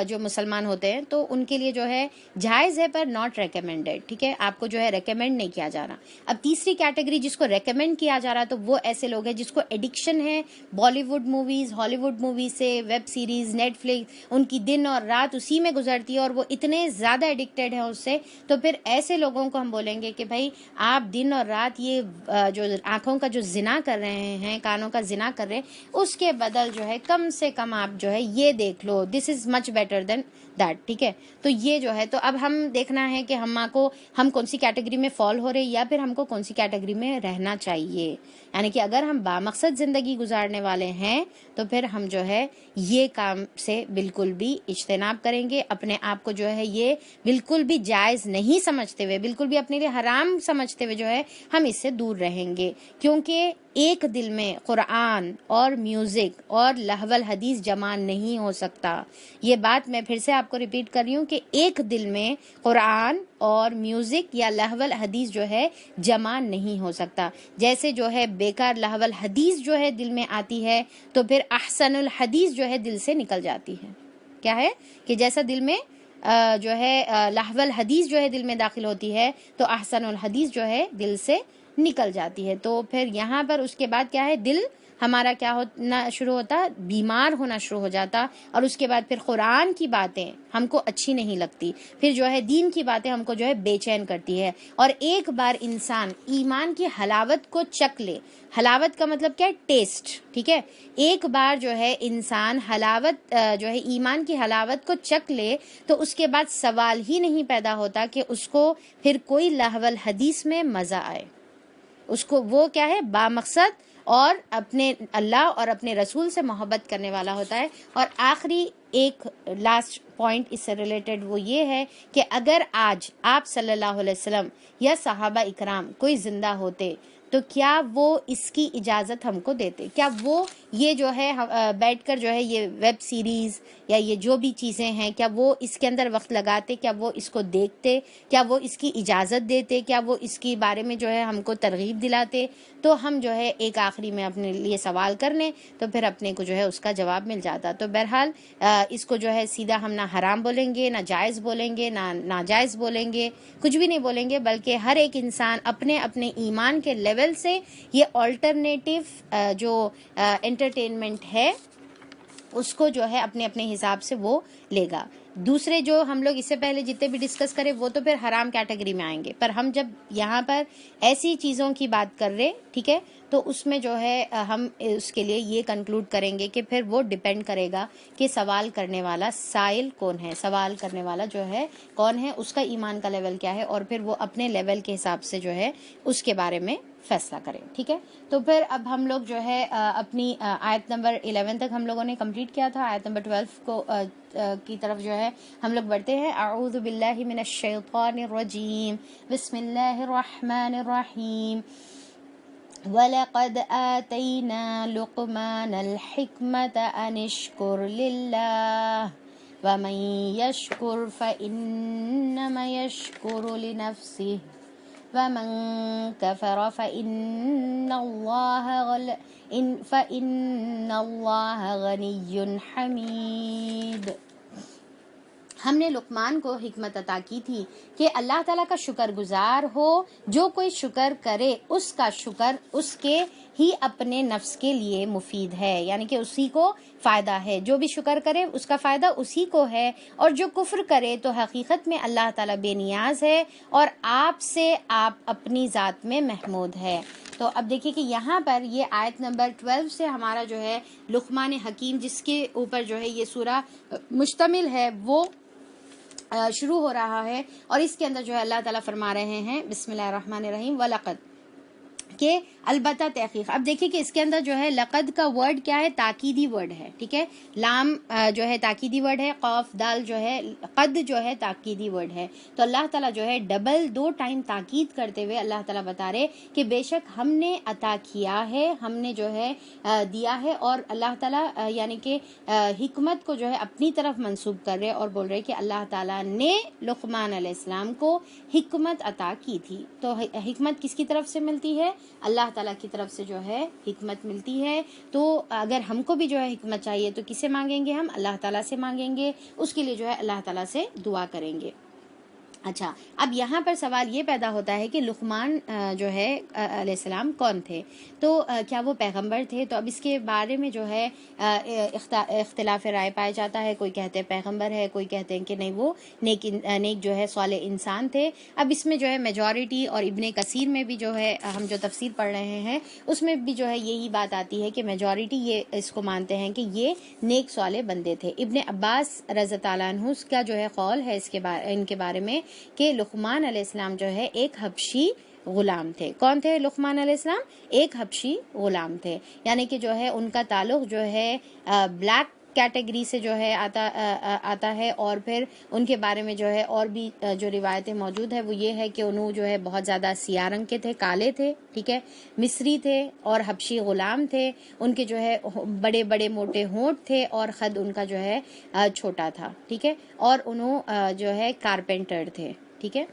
Speaker 1: جو مسلمان ہوتے ہیں تو ان کے لیے جو ہے جائز ہے پر ناٹ ریکمینڈڈ, ٹھیک ہے, آپ کو جو ہے ریکمینڈ نہیں کیا جا رہا. اب تیسری کیٹیگری جس کو ریکمینڈ کیا جا رہا, تو وہ ایسے لوگ ہیں جس کو ایڈکشن ہے بالی ووڈ موویز, ہالی ووڈ موویز سے, ویب سیریز, نیٹ فلکس, ان کی دن اور رات اسی میں گزرتی ہے, اور وہ اتنے زیادہ ایڈکٹیڈ ہیں اس سے. تو پھر ایسے لوگوں کو ہم بولیں گے کہ بھائی آپ دن اور رات یہ جو آنکھوں کا جو زنا کر رہے ہیں, کانوں کا زنا کر رہے ہیں, اس کے بدل جو ہے کم سے کم آپ جو ہے یہ دیکھ لو, دس از مچ بیٹر دین دیٹ, ٹھیک ہے. تو یہ جو ہے, تو اب ہم دیکھنا ہے کہ ہم کون سی کیٹیگری میں فال ہو رہے, یا پھر ہم کو کون سی کیٹیگری میں رہنا چاہیے. یعنی کہ اگر ہم بامقصد زندگی گزارنے والے ہیں تو پھر ہم جو ہے یہ کام سے بالکل بھی اجتناب کریں گے, اپنے آپ کو جو ہے یہ بالکل بھی جائز نہیں سمجھتے ہوئے, بالکل بھی اپنے لیے حرام سمجھتے ہوئے جو ہے ہم اس سے دور رہیں گے. کیونکہ ایک دل میں قرآن اور میوزک اور لہو الحدیث جمع نہیں ہو سکتا. یہ بات میں پھر سے آپ کو ریپیٹ کر رہی ہوں کہ ایک دل میں قرآن اور میوزک یا لہو الحدیث جو ہے جمع نہیں ہو سکتا. جیسے جو ہے بیکار لہو الحدیث جو ہے دل میں آتی ہے, تو پھر احسن الحدیث جو ہے دل سے نکل جاتی ہے. کیا ہے کہ جیسا دل میں جو ہے لہو الحدیث جو ہے دل میں داخل ہوتی ہے تو احسن الحدیث جو ہے دل سے نکل جاتی ہے. تو پھر یہاں پر اس کے بعد کیا ہے, دل ہمارا کیا ہونا شروع ہوتا, بیمار ہونا شروع ہو جاتا, اور اس کے بعد پھر قرآن کی باتیں ہم کو اچھی نہیں لگتی, پھر جو ہے دین کی باتیں ہم کو جو ہے بے چین کرتی ہے. اور ایک بار انسان ایمان کی حلاوت کو چکھ لے, حلاوت کا مطلب کیا ہے, ٹیسٹ, ٹھیک ہے, ایک بار جو ہے انسان حلاوت جو ہے ایمان کی حلاوت کو چکھ لے تو اس کے بعد سوال ہی نہیں پیدا ہوتا کہ اس کو پھر کوئی لہو الحدیث میں مزہ آئے. اس کو وہ کیا ہے, بامقصد اور اپنے اللہ اور اپنے رسول سے محبت کرنے والا ہوتا ہے. اور آخری ایک لاسٹ پوائنٹ اس سے ریلیٹڈ وہ یہ ہے کہ اگر آج آپ صلی اللہ علیہ وسلم یا صحابہ اکرام کوئی زندہ ہوتے تو کیا وہ اس کی اجازت ہم کو دیتے؟ کیا وہ یہ جو ہے بیٹھ کر جو ہے یہ ویب سیریز یا یہ جو بھی چیزیں ہیں, کیا وہ اس کے اندر وقت لگاتے؟ کیا وہ اس کو دیکھتے؟ کیا وہ اس کی اجازت دیتے؟ کیا وہ اس کے بارے میں جو ہے ہم کو ترغیب دلاتے؟ تو ہم جو ہے ایک آخری میں اپنے لیے سوال کر لیں تو پھر اپنے کو جو ہے اس کا جواب مل جاتا. تو بہرحال اس کو جو ہے سیدھا ہم نہ حرام بولیں گے, نہ جائز بولیں گے, نہ ناجائز بولیں گے, کچھ بھی نہیں بولیں گے, بلکہ ہر ایک انسان اپنے اپنے ایمان کے لیول سے یہ آلٹرنیٹیو جو انٹرٹینمنٹ ہے اس کو جو ہے اپنے اپنے حساب سے وہ لے گا. دوسرے جو ہم لوگ اس سے پہلے جتنے بھی ڈسکس کرے وہ تو پھر حرام کیٹیگری میں آئیں گے, پر ہم جب یہاں پر ایسی چیزوں کی بات کر رہے, ٹھیک ہے, تو اس میں جو ہے ہم اس کے لیے یہ کنکلوڈ کریں گے کہ پھر وہ ڈیپینڈ کرے گا کہ سوال کرنے والا سائل کون ہے, سوال کرنے والا جو ہے کون ہے, اس کا ایمان کا لیول کیا ہے, اور پھر وہ اپنے لیول کے حساب سے جو ہے اس کے بارے میں فیصلہ کریں. ٹھیک ہے, تو پھر اب ہم لوگ جو ہے اپنی آیت نمبر 11 تک ہم لوگوں نے کمپلیٹ کیا تھا. آیت نمبر 12 کو کی طرف جو ہے ہم لوگ بڑھتے ہیں. اعوذ باللہ من الشیطان الرجیم, بسم اللہ الرحمن الرحیم. وَلَقَدْ آتَيْنَا لُقْمَانَ الْحِكْمَةَ أَنِ اشْكُرْ لِلَّهِ وَمَنْ يَشْكُرْ فَإِنَّمَا يَشْكُرُ لِنَفْسِهِ وَمَنْ كَفَرَ فَإِنَّ اللَّهَ غَنِيٌّ حَمِيدٌ. ہم نے لقمان کو حکمت عطا کی تھی کہ اللہ تعالیٰ کا شکر گزار ہو. جو کوئی شکر کرے اس کا شکر اس کے ہی اپنے نفس کے لیے مفید ہے, یعنی کہ اسی کو فائدہ ہے. جو بھی شکر کرے اس کا فائدہ اسی کو ہے, اور جو کفر کرے تو حقیقت میں اللہ تعالیٰ بے نیاز ہے اور آپ سے آپ اپنی ذات میں محمود ہے. تو اب دیکھیے کہ یہاں پر یہ آیت نمبر 12 سے ہمارا جو ہے لقمان حکیم جس کے اوپر جو ہے یہ سورہ مشتمل ہے وہ شروع ہو رہا ہے, اور اس کے اندر جو ہے اللہ تعالیٰ فرما رہے ہیں بسم اللہ الرحمن الرحیم وَلَقَدْ کہ البتہ تحقیق. اب دیکھیے کہ اس کے اندر جو ہے لقد کا ورڈ کیا ہے, تاکیدی ورڈ ہے, ٹھیک ہے, لام جو ہے تاکیدی ورڈ ہے, قاف دال جو ہے, قد جو ہے تاکیدی ورڈ ہے. تو اللہ تعالیٰ جو ہے ڈبل 2 ٹائم تاکید کرتے ہوئے اللہ تعالیٰ بتا رہے کہ بے شک ہم نے عطا کیا ہے, ہم نے جو ہے دیا ہے. اور اللہ تعالیٰ یعنی کہ حکمت کو جو ہے اپنی طرف منسوب کر رہے اور بول رہے کہ اللہ تعالیٰ نے لقمان علیہ السلام کو حکمت عطا کی تھی. تو حکمت کس کی طرف سے ملتی ہے؟ اللہ تعالیٰ کی طرف سے جو ہے حکمت ملتی ہے. تو اگر ہم کو بھی جو ہے حکمت چاہیے تو کسے مانگیں گے؟ ہم اللہ تعالیٰ سے مانگیں گے, اس کے لیے جو ہے اللہ تعالیٰ سے دعا کریں گے. اچھا, اب یہاں پر سوال یہ پیدا ہوتا ہے کہ لقمان جو ہے علیہ السلام کون تھے؟ تو کیا وہ پیغمبر تھے؟ تو اب اس کے بارے میں جو ہے اختلاف رائے پایا جاتا ہے. کوئی کہتے ہیں پیغمبر ہے, کوئی کہتے ہیں کہ نہیں وہ نیک جو ہے صالح انسان تھے. اب اس میں جو ہے میجورٹی, اور ابن کثیر میں بھی جو ہے ہم جو تفسیر پڑھ رہے ہیں اس میں بھی جو ہے یہی بات آتی ہے کہ میجورٹی یہ اس کو مانتے ہیں کہ یہ نیک صالح بندے تھے. ابن عباس رضی اللہ عنہ کا جو ہے قول ہے ان کے بارے میں کہ لقمان علیہ السلام جو ہے ایک حبشی غلام تھے. کون تھے لقمان علیہ السلام؟ ایک حبشی غلام تھے, یعنی کہ جو ہے ان کا تعلق جو ہے بلیک کیٹیگری سے جو ہے آتا ہے. اور پھر ان کے بارے میں جو ہے اور بھی جو روایتیں موجود ہیں وہ یہ ہے کہ انہوں جو ہے بہت زیادہ سیاہ رنگ کے تھے, کالے تھے, ٹھیک ہے, مصری تھے اور حبشی غلام تھے. ان کے جو ہے بڑے بڑے موٹے ہونٹ تھے اور خد ان کا جو ہے چھوٹا تھا, ٹھیک ہے, اور انہوں جو ہے کارپینٹر تھے, ٹھیک ہے.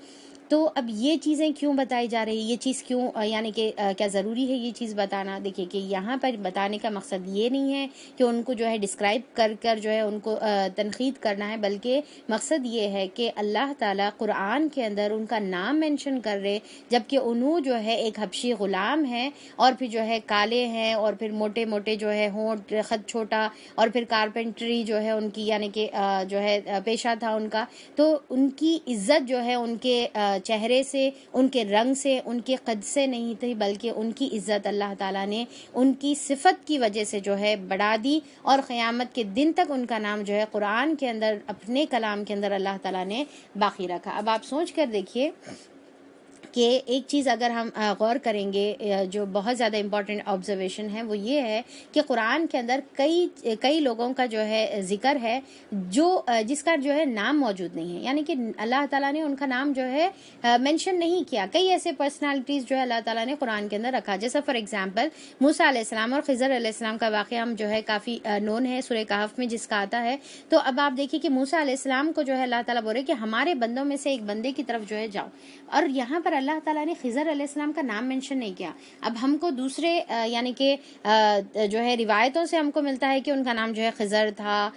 Speaker 1: تو اب یہ چیزیں کیوں بتائی جا رہی ہے، یہ چیز کیوں یعنی کہ کیا ضروری ہے یہ چیز بتانا؟ دیکھیے کہ یہاں پر بتانے کا مقصد یہ نہیں ہے کہ ان کو جو ہے ڈسکرائب کر جو ہے ان کو تنقید کرنا ہے، بلکہ مقصد یہ ہے کہ اللہ تعالیٰ قرآن کے اندر ان کا نام مینشن کر رہے، جبکہ انہوں جو ہے ایک حبشی غلام ہے، اور پھر جو ہے کالے ہیں، اور پھر موٹے موٹے جو ہے ہونٹ، خط چھوٹا، اور پھر کارپینٹری جو ہے ان کی یعنی کہ جو ہے پیشہ تھا ان کا، تو ان کی عزت جو ہے ان کے چہرے سے، ان کے رنگ سے، ان کے قد سے نہیں تھی، بلکہ ان کی عزت اللہ تعالیٰ نے ان کی صفت کی وجہ سے جو ہے بڑھا دی، اور قیامت کے دن تک ان کا نام جو ہے قرآن کے اندر، اپنے کلام کے اندر اللہ تعالیٰ نے باقی رکھا۔ اب آپ سوچ کر دیکھیے کہ ایک چیز اگر ہم غور کریں گے، جو بہت زیادہ امپورٹنٹ آبزرویشن ہے، وہ یہ ہے کہ قرآن کے اندر کئی لوگوں کا جو ہے ذکر ہے جس کا جو ہے نام موجود نہیں ہے، یعنی کہ اللہ تعالیٰ نے ان کا نام جو ہے مینشن نہیں کیا۔ کئی ایسے پرسنالٹیز جو ہے اللہ تعالیٰ نے قرآن کے اندر رکھا، جیسا فار ایگزامپل موسیٰ علیہ السلام اور خضر علیہ السلام کا واقعہ ہم جو ہے کافی نون ہے سورہ کہف میں جس کا آتا ہے۔ تو اب آپ دیکھیے کہ موسیٰ علیہ السلام کو جو ہے اللہ تعالیٰ بول رہے کہ ہمارے بندوں میں سے ایک بندے کی طرف جو ہے جاؤ، اور یہاں پر اللہ تعالیٰ نے خضر علیہ السلام کا نام مینشن نہیں کیا۔ اب ہم کو دوسرے یعنی کہ جو ہے روایتوں سے ہم کو ملتا ہے کہ ان کا نام جو ہے خضر تھا،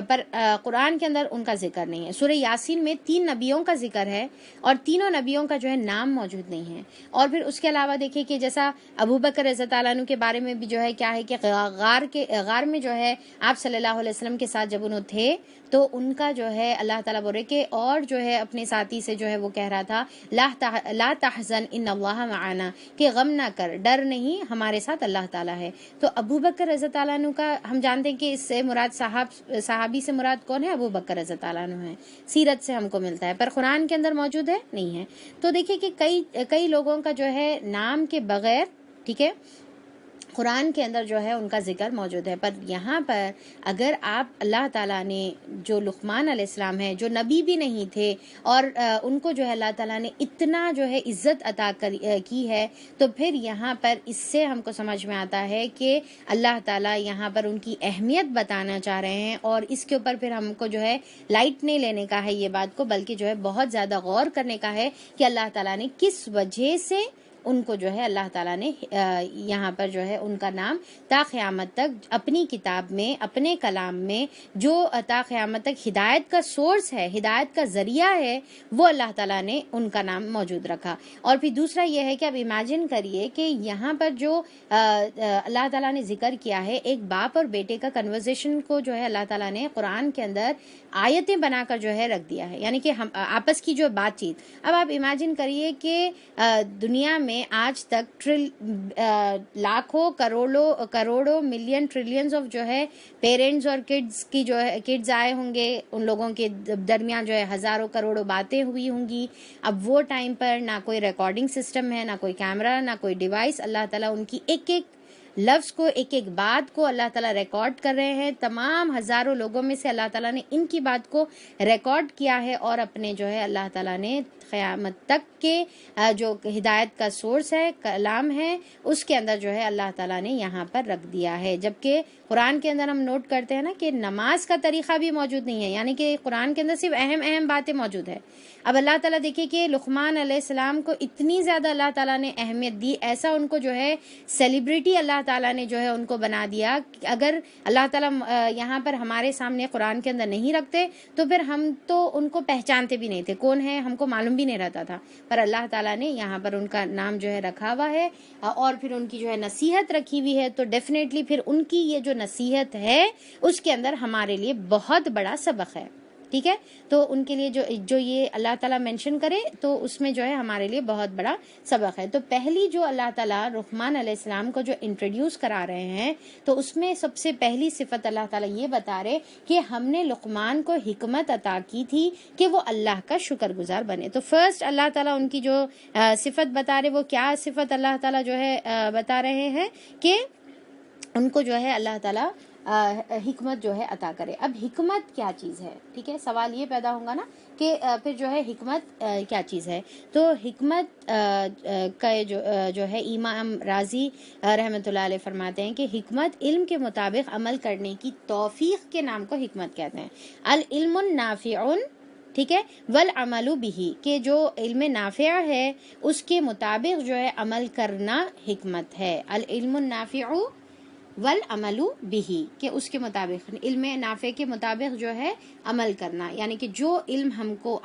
Speaker 1: پر قرآن کے اندر ان کا ذکر نہیں ہے۔ سورہ یاسین میں 3 نبیوں کا ذکر ہے، اور تینوں نبیوں کا جو ہے نام موجود نہیں ہے۔ اور پھر اس کے علاوہ دیکھیے کہ جیسا ابو بکر رضی اللہ عنہ کے بارے میں بھی جو ہے کیا ہے کہ غار میں جو ہے آپ صلی اللہ علیہ وسلم کے ساتھ جب انہوں تھے، تو ان کا جو ہے اللہ تعالیٰ بول رہے کہ اور جو ہے اپنے ساتھی سے جو ہے وہ کہہ رہا تھا لا تحزن ان اللہ معنا، کہ غم نہ کر، ڈر نہیں، ہمارے ساتھ اللہ تعالیٰ ہے۔ تو ابو بکر رضی اللہ عنہ کا ہم جانتے ہیں کہ اس سے مراد صحابی سے مراد کون ہے؟ ابو بکر رضی اللہ عنہ ہے، سیرت سے ہم کو ملتا ہے، پر قرآن کے اندر موجود ہے نہیں ہے۔ تو دیکھیے کہ کئی لوگوں کا جو ہے نام کے بغیر، ٹھیک ہے، قرآن کے اندر جو ہے ان کا ذکر موجود ہے۔ پر یہاں پر اگر آپ اللہ تعالیٰ نے جو لقمان علیہ السلام ہے، جو نبی بھی نہیں تھے، اور ان کو جو ہے اللہ تعالیٰ نے اتنا جو ہے عزت عطا کی ہے، تو پھر یہاں پر اس سے ہم کو سمجھ میں آتا ہے کہ اللہ تعالیٰ یہاں پر ان کی اہمیت بتانا چاہ رہے ہیں، اور اس کے اوپر پھر ہم کو جو ہے لائٹ نہیں لینے کا ہے یہ بات کو، بلکہ جو ہے بہت زیادہ غور کرنے کا ہے کہ اللہ تعالیٰ نے کس وجہ سے ان کو جو ہے اللہ تعالیٰ نے یہاں پر جو ہے ان کا نام تا قیامت تک اپنی کتاب میں، اپنے کلام میں، جو تا قیامت تک ہدایت کا سورس ہے، ہدایت کا ذریعہ ہے، وہ اللہ تعالیٰ نے ان کا نام موجود رکھا۔ اور پھر دوسرا یہ ہے کہ اب امیجن کریے کہ یہاں پر جو اللہ تعالیٰ نے ذکر کیا ہے، ایک باپ اور بیٹے کا کنورزیشن کو جو ہے اللہ تعالیٰ نے قرآن کے اندر آیتیں بنا کر جو ہے رکھ دیا ہے، یعنی کہ ہم آپس کی جو بات چیت۔ اب آپ امیجن کریے کہ دنیا میں آج تک لاکھوں کروڑوں ملین ٹریلینز آف جو ہے پیرنٹس اور کڈز کی جو ہے کڈز آئے ہوں گے، ان لوگوں کے درمیان جو ہے ہزاروں کروڑوں باتیں ہوئی ہوں گی۔ اب وہ ٹائم پر نہ کوئی ریکارڈنگ سسٹم ہے، نہ کوئی کیمرہ، نہ کوئی ڈیوائس، اللہ تعالیٰ ان کی ایک ایک لفظ کو، ایک ایک بات کو اللہ تعالیٰ ریکارڈ کر رہے ہیں۔ تمام ہزاروں لوگوں میں سے اللہ تعالیٰ نے ان کی بات کو ریکارڈ کیا ہے، اور اپنے جو ہے اللہ تعالیٰ نے قیامت تک کے جو ہدایت کا سورس ہے، کلام ہے، اس کے اندر جو ہے اللہ تعالیٰ نے یہاں پر رکھ دیا ہے۔ جبکہ قرآن کے اندر ہم نوٹ کرتے ہیں نا کہ نماز کا طریقہ بھی موجود نہیں ہے، یعنی کہ قرآن کے اندر صرف اہم باتیں موجود ہے۔ اب اللہ تعالیٰ دیکھیے کہ لقمان علیہ السلام کو اتنی زیادہ اللہ تعالیٰ نے اہمیت دی، ایسا ان کو جو ہے سیلیبریٹی اللہ تعالیٰ نے جو ہے ان کو بنا دیا۔ اگر اللہ تعالیٰ یہاں پر ہمارے سامنے قرآن کے اندر نہیں رکھتے تو پھر ہم تو ان کو پہچانتے بھی نہیں تھے، کون ہے ہم کو معلوم بھی نہیں رہتا تھا، پر اللہ تعالیٰ نے یہاں پر ان کا نام جو ہے رکھا ہوا ہے، اور پھر ان کی جو ہے نصیحت رکھی ہوئی ہے۔ تو ڈیفینیٹلی پھر ان کی یہ جو نصیحت ہے اس کے اندر ہمارے لیے بہت بڑا سبق ہے، ٹھیک ہے۔ تو ان کے لیے جو یہ اللہ تعالیٰ مینشن کرے تو اس میں جو ہے ہمارے لیے بہت بڑا سبق ہے۔ تو پہلی جو اللہ تعالیٰ لقمان علیہ السلام کو جو انٹروڈیوس کرا رہے ہیں، تو اس میں سب سے پہلی صفت اللہ تعالیٰ یہ بتا رہے کہ ہم نے لقمان کو حکمت عطا کی تھی کہ وہ اللہ کا شکر گزار بنے۔ تو فرسٹ اللہ تعالیٰ ان کی جو صفت بتا رہے، وہ کیا صفت اللہ تعالیٰ جو ہے بتا رہے ہیں کہ ان کو جو ہے اللہ تعالیٰ حکمت جو ہے عطا کرے۔ اب حکمت کیا چیز ہے، ٹھیک ہے، سوال یہ پیدا ہوگا نا کہ پھر جو ہے حکمت کیا چیز ہے۔ تو حکمت کا جو ہے امام راضی رحمۃ اللہ علیہ فرماتے ہیں کہ حکمت علم کے مطابق عمل کرنے کی توفیق کے نام کو حکمت کہتے ہیں۔ العلم النافع، ٹھیک ہے، والعمل بہ، کہ جو علم نافع ہے اس کے مطابق جو ہے عمل کرنا حکمت ہے، العلم النافع والعمل بہ، کہ اس کے مطابق علم نافع کے مطابق جو ہے عمل کرنا، یعنی کہ جو علم ہم کو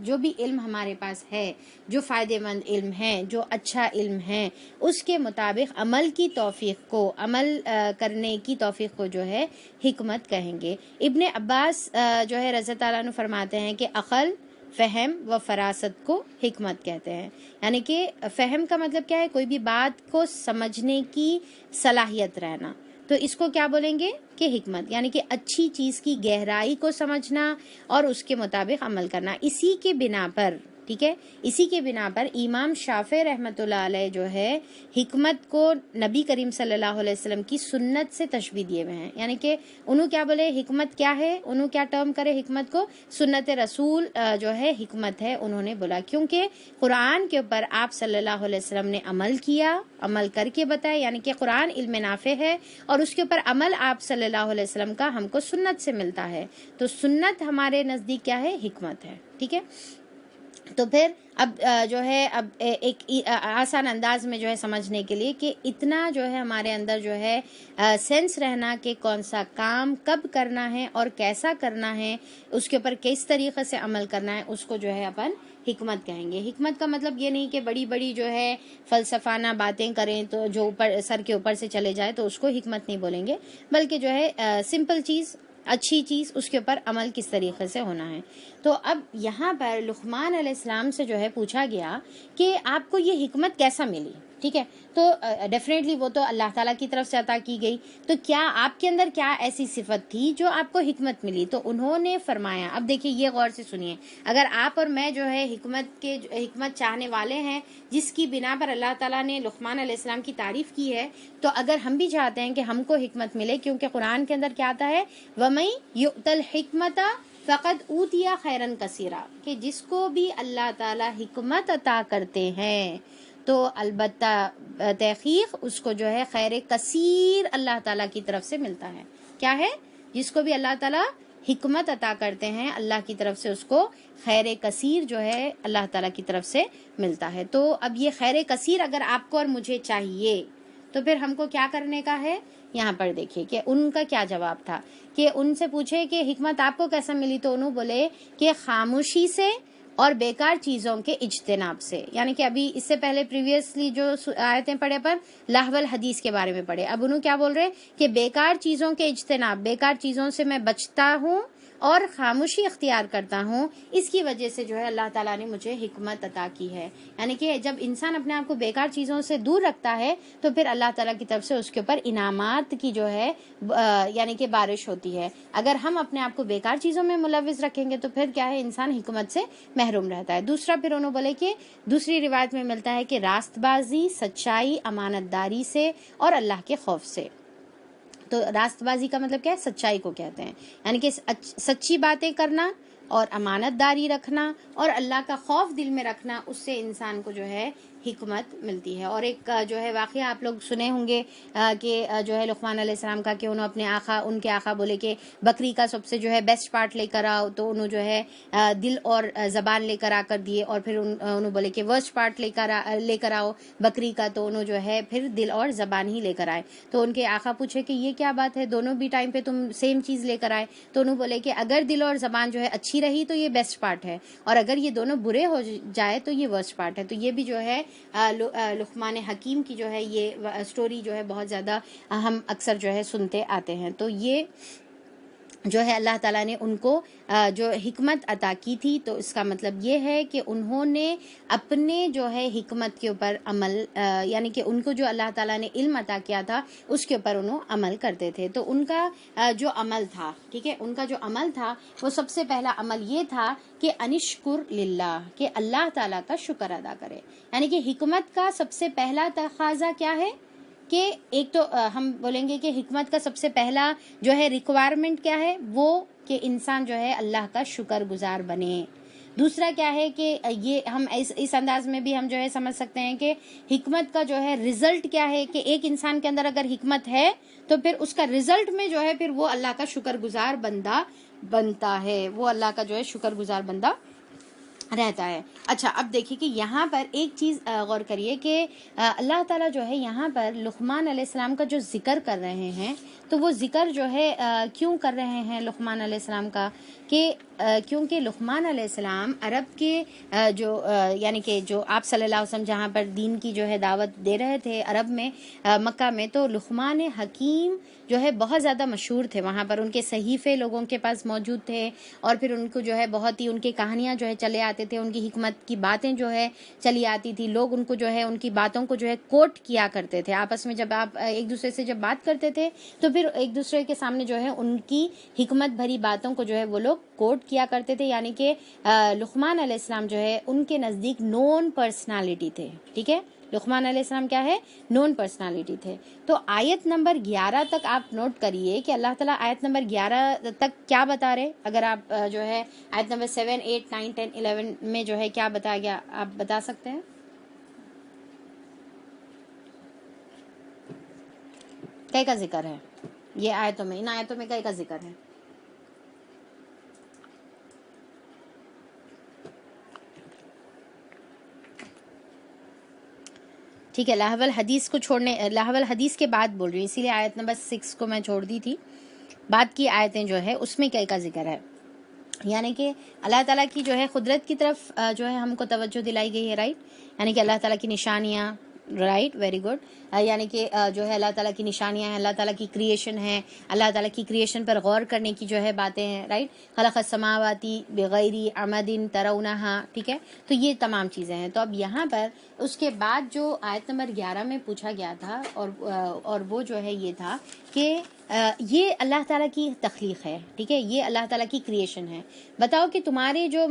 Speaker 1: جو بھی علم ہمارے پاس ہے، جو فائدہ مند علم ہے، جو اچھا علم ہے، اس کے مطابق عمل کی توفیق کو، عمل کرنے کی توفیق کو جو ہے حکمت کہیں گے۔ ابن عباس جو ہے رضی اللہ عنہ فرماتے ہیں کہ عقل، فہم و فراست کو حکمت کہتے ہیں، یعنی کہ فہم کا مطلب کیا ہے؟ کوئی بھی بات کو سمجھنے کی صلاحیت رہنا، تو اس کو کیا بولیں گے کہ حکمت، یعنی کہ اچھی چیز کی گہرائی کو سمجھنا اور اس کے مطابق عمل کرنا۔ اسی کے بنا پر، ٹھیک ہے، اسی کے بنا پر امام شافعی رحمۃ اللہ علیہ جو ہے حکمت کو نبی کریم صلی اللہ علیہ وسلم کی سنت سے تشبیہ دیے ہوئے ہیں، یعنی کہ انہوں کیا بولے حکمت کیا ہے، انہوں کیا ٹرم کرے حکمت کو، سنت رسول جو ہے حکمت ہے انہوں نے بولا، کیونکہ قرآن کے اوپر آپ صلی اللہ علیہ وسلم نے عمل کیا، عمل کر کے بتایا، یعنی کہ قرآن علم نافع ہے اور اس کے اوپر عمل آپ صلی اللہ علیہ وسلم کا ہم کو سنت سے ملتا ہے، تو سنت ہمارے نزدیک کیا ہے؟ حکمت ہے، ٹھیک ہے۔ تو پھر اب جو ہے اب ایک آسان انداز میں جو ہے سمجھنے کے لیے کہ اتنا جو ہے ہمارے اندر جو ہے سینس رہنا کہ کون سا کام کب کرنا ہے اور کیسا کرنا ہے، اس کے اوپر کس طریقے سے عمل کرنا ہے، اس کو جو ہے اپن حکمت کہیں گے۔ حکمت کا مطلب یہ نہیں کہ بڑی بڑی جو ہے فلسفانہ باتیں کریں تو جو اوپر سر کے اوپر سے چلے جائے تو اس کو حکمت نہیں بولیں گے، بلکہ جو ہے سمپل چیز، اچھی چیز، اس کے اوپر عمل کس طریقے سے ہونا ہے۔ تو اب یہاں پر لقمان علیہ السلام سے جو ہے پوچھا گیا کہ آپ کو یہ حکمت کیسا ملی، ٹھیک ہے، تو ڈیفینیٹلی وہ تو اللہ تعالیٰ کی طرف سے عطا کی گئی، تو کیا آپ کے اندر کیا ایسی صفت تھی جو آپ کو حکمت ملی؟ تو انہوں نے فرمایا، اب دیکھیے یہ غور سے سنیے، اگر آپ اور میں جو ہے حکمت چاہنے والے ہیں جس کی بنا پر اللہ تعالیٰ نے لقمان علیہ السلام کی تعریف کی ہے، تو اگر ہم بھی چاہتے ہیں کہ ہم کو حکمت ملے، کیونکہ قرآن کے اندر کیا آتا ہے، وَمَن یُؤْتَ الْحِکْمَةَ فقط اوتیا خیرن کثیرا، کہ جس کو بھی اللہ تعالیٰ حکمت عطا کرتے ہیں تو البتہ تحقیق اس کو جو ہے خیر کثیر اللہ تعالیٰ کی طرف سے ملتا ہے۔ کیا ہے؟ جس کو بھی اللہ تعالیٰ حکمت عطا کرتے ہیں اللہ کی طرف سے اس کو خیر کثیر جو ہے اللہ تعالیٰ کی طرف سے ملتا ہے۔ تو اب یہ خیر کثیر اگر آپ کو اور مجھے چاہیے تو پھر ہم کو کیا کرنے کا ہے؟ یہاں پر دیکھیے کہ ان کا کیا جواب تھا، کہ ان سے پوچھے کہ حکمت آپ کو کیسا ملی، تو انہوں بولے کہ خاموشی سے اور بیکار چیزوں کے اجتناب سے، یعنی کہ ابھی اس سے پہلے پریویسلی جو آیتیں پڑھے پر لہو الحدیث کے بارے میں پڑھے، اب انہوں کیا بول رہے کہ بیکار چیزوں کے اجتناب، بیکار چیزوں سے میں بچتا ہوں اور خاموشی اختیار کرتا ہوں، اس کی وجہ سے جو ہے اللہ تعالیٰ نے مجھے حکمت عطا کی ہے۔ یعنی کہ جب انسان اپنے آپ کو بیکار چیزوں سے دور رکھتا ہے تو پھر اللہ تعالیٰ کی طرف سے اس کے اوپر انعامات کی جو ہے یعنی کہ بارش ہوتی ہے۔ اگر ہم اپنے آپ کو بیکار چیزوں میں ملوث رکھیں گے تو پھر کیا ہے، انسان حکمت سے محروم رہتا ہے۔ دوسرا پھر انہوں بولے کہ دوسری روایت میں ملتا ہے کہ راست بازی، سچائی، امانت داری سے اور اللہ کے خوف سے۔ تو راست بازی کا مطلب کیا ہے؟ سچائی کو کہتے ہیں، یعنی کہ سچی باتیں کرنا اور امانت داری رکھنا اور اللہ کا خوف دل میں رکھنا، اس سے انسان کو جو ہے حکمت ملتی ہے۔ اور ایک جو ہے واقعہ آپ لوگ سنے ہوں گے کہ جو ہے لقمان علیہ السلام کا، کہ انہوں اپنے ان کے آقا بولے کہ بکری کا سب سے جو ہے بیسٹ پارٹ لے کر آؤ، تو انہوں جو ہے دل اور زبان لے کر آ کر دیے، اور پھر انہوں بولے کہ ورسٹ پارٹ لے کر آؤ بکری کا، تو انہوں جو ہے پھر دل اور زبان ہی لے کر آئے۔ تو ان کے آقا پوچھے کہ یہ کیا بات ہے، دونوں بھی ٹائم پہ تم سیم چیز لے کر آئے؟ تو انہوں بولے کہ اگر دل اور زبان جو ہے اچھی رہی تو یہ بیسٹ پارٹ ہے، اور اگر یہ دونوں برے ہو جائے تو یہ ورسٹ پارٹ ہے۔ تو یہ بھی جو ہے لقمان حکیم کی جو ہے یہ سٹوری جو ہے بہت زیادہ ہم اکثر جو ہے سنتے آتے ہیں۔ تو یہ جو ہے اللہ تعالیٰ نے ان کو جو حکمت عطا کی تھی، تو اس کا مطلب یہ ہے کہ انہوں نے اپنے جو ہے حکمت کے اوپر عمل، یعنی کہ ان کو جو اللہ تعالیٰ نے علم عطا کیا تھا اس کے اوپر انہوں عمل کرتے تھے۔ تو ان کا جو عمل تھا، ٹھیک ہے، ان کا جو عمل تھا وہ سب سے پہلا عمل یہ تھا کہ انشکر للہ، کہ اللہ تعالیٰ کا شکر ادا کرے۔ یعنی کہ حکمت کا سب سے پہلا تقاضا کیا ہے کہ ایک تو ہم بولیں گے کہ حکمت کا سب سے پہلا جو ہے ریکوائرمنٹ کیا ہے، وہ کہ انسان جو ہے اللہ کا شکر گزار بنے۔ دوسرا کیا ہے کہ یہ ہم اس انداز میں بھی ہم جو ہے سمجھ سکتے ہیں کہ حکمت کا جو ہے رزلٹ کیا ہے، کہ ایک انسان کے اندر اگر حکمت ہے تو پھر اس کا رزلٹ میں جو ہے پھر وہ اللہ کا شکر گزار بندہ بنتا ہے، وہ اللہ کا جو ہے شکر گزار بندہ رہتا ہے۔ اچھا، اب دیکھیے کہ یہاں پر ایک چیز غور کریے کہ اللہ تعالیٰ جو ہے یہاں پر لقمان علیہ السلام کا جو ذکر کر رہے ہیں، تو وہ ذکر جو ہے کیوں کر رہے ہیں لقمان علیہ السلام کا، کہ کیونکہ لقمان علیہ السلام عرب کے جو یعنی کہ جو آپ صلی اللہ علیہ وسلم جہاں پر دین کی جو ہے دعوت دے رہے تھے عرب میں، مکہ میں، تو لقمان حکیم جو ہے بہت زیادہ مشہور تھے وہاں پر، ان کے صحیفے لوگوں کے پاس موجود تھے، اور پھر ان کو جو ہے بہت ہی ان کی کہانیاں جو ہے چلے آتے تھے، ان کی حکمت کی باتیں جو ہے چلی آتی تھی، لوگ ان کو جو ہے ان کی باتوں کو جو ہے کوٹ کیا کرتے تھے آپس میں، جب آپ ایک دوسرے سے جب بات کرتے تھے تو پھر ایک دوسرے کے سامنے جو ہے ان کی حکمت بھری باتوں کو جو ہے وہ لوگ کوٹ کیا کرتے تھے، یعنی کہ لقمان علیہ السلام جو ہے ان کے نزدیک نون پرسنالٹی تھے، ٹھیک ہے، لقمان علیہ السلام کیا ہے، نون پرسنالٹی تھے۔ تو آیت نمبر 11 تک آپ نوٹ کریے کہ اللہ تعالیٰ آیت نمبر 11 تک کیا بتا رہے، اگر آپ جو ہے آیت نمبر 7 8 9 10 11 میں جو ہے کیا بتایا گیا، آپ بتا سکتے ہیں؟ کئی کا ذکر ہے یہ آیتوں میں، ان آیتوں میں کئی کا ذکر ہے؟ ٹھیک ہے، لہو الحدیث کو چھوڑنے، لہو الحدیث کے بعد بول رہی ہوں، اسی لیے آیت نمبر 6 کو میں چھوڑ دی تھی، بعد کی آیتیں جو ہے اس میں کئی کا ذکر ہے، یعنی کہ اللہ تعالیٰ کی جو ہے قدرت کی طرف جو ہے ہم کو توجہ دلائی گئی ہے، رائٹ، یعنی کہ اللہ تعالیٰ کی نشانیاں، رائٹ، ویری گڈ، یعنی کہ جو ہے اللہ تعالیٰ کی نشانیاں ہیں، اللہ تعالیٰ کی کریشن ہے، اللہ تعالیٰ کی کریشن پر غور کرنے کی جو ہے باتیں ہیں، رائٹ، خلق السماواتی بغیر عمد ترونہا، ٹھیک ہے، تو یہ تمام چیزیں ہیں۔ تو اب یہاں پر اس کے بعد جو آیت نمبر 11 میں پوچھا گیا تھا اور وہ جو ہے یہ تھا کہ یہ اللہ تعالیٰ کی تخلیق ہے، ٹھیک ہے، یہ اللہ تعالیٰ کی کریشن ہے، بتاؤ کہ تمہارے جو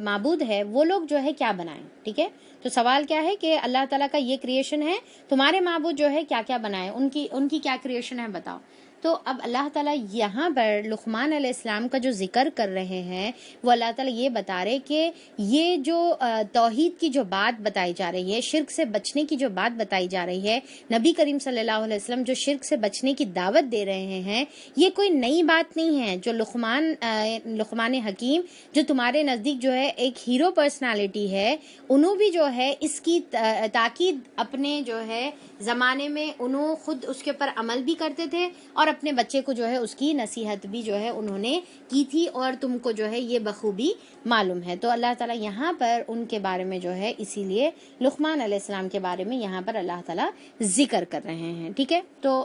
Speaker 1: معبود ہے وہ لوگ جو ہے کیا بنائیں، ٹھیک ہے، تو سوال کیا ہے کہ اللہ تعالیٰ کا یہ کریشن ہے، تمہارے معبود جو ہے کیا کیا بنائیں، ان کی کیا کریشن ہے بتاؤ۔ تو اب اللہ تعالیٰ یہاں پر لقمان علیہ السلام کا جو ذکر کر رہے ہیں، وہ اللہ تعالیٰ یہ بتا رہے کہ یہ جو توحید کی جو بات بتائی جا رہی ہے، شرک سے بچنے کی جو بات بتائی جا رہی ہے، نبی کریم صلی اللہ علیہ وسلم جو شرک سے بچنے کی دعوت دے رہے ہیں، یہ کوئی نئی بات نہیں ہے۔ جو لقمان حکیم جو تمہارے نزدیک جو ہے ایک ہیرو پرسنالٹی ہے، انہوں بھی جو ہے اس کی تاکید اپنے جو ہے زمانے میں انہوں خود اس کے اوپر عمل بھی کرتے تھے، اور اپنے بچے کو جو ہے اس کی نصیحت بھی جو ہے انہوں نے کی تھی، اور تم کو جو ہے یہ بخوبی معلوم ہے۔ تو اللہ تعالیٰ یہاں پر ان کے بارے میں جو ہے اسی لیے لقمان علیہ السلام کے بارے میں یہاں پر اللہ تعالیٰ ذکر کر رہے ہیں، ٹھیک ہے۔ تو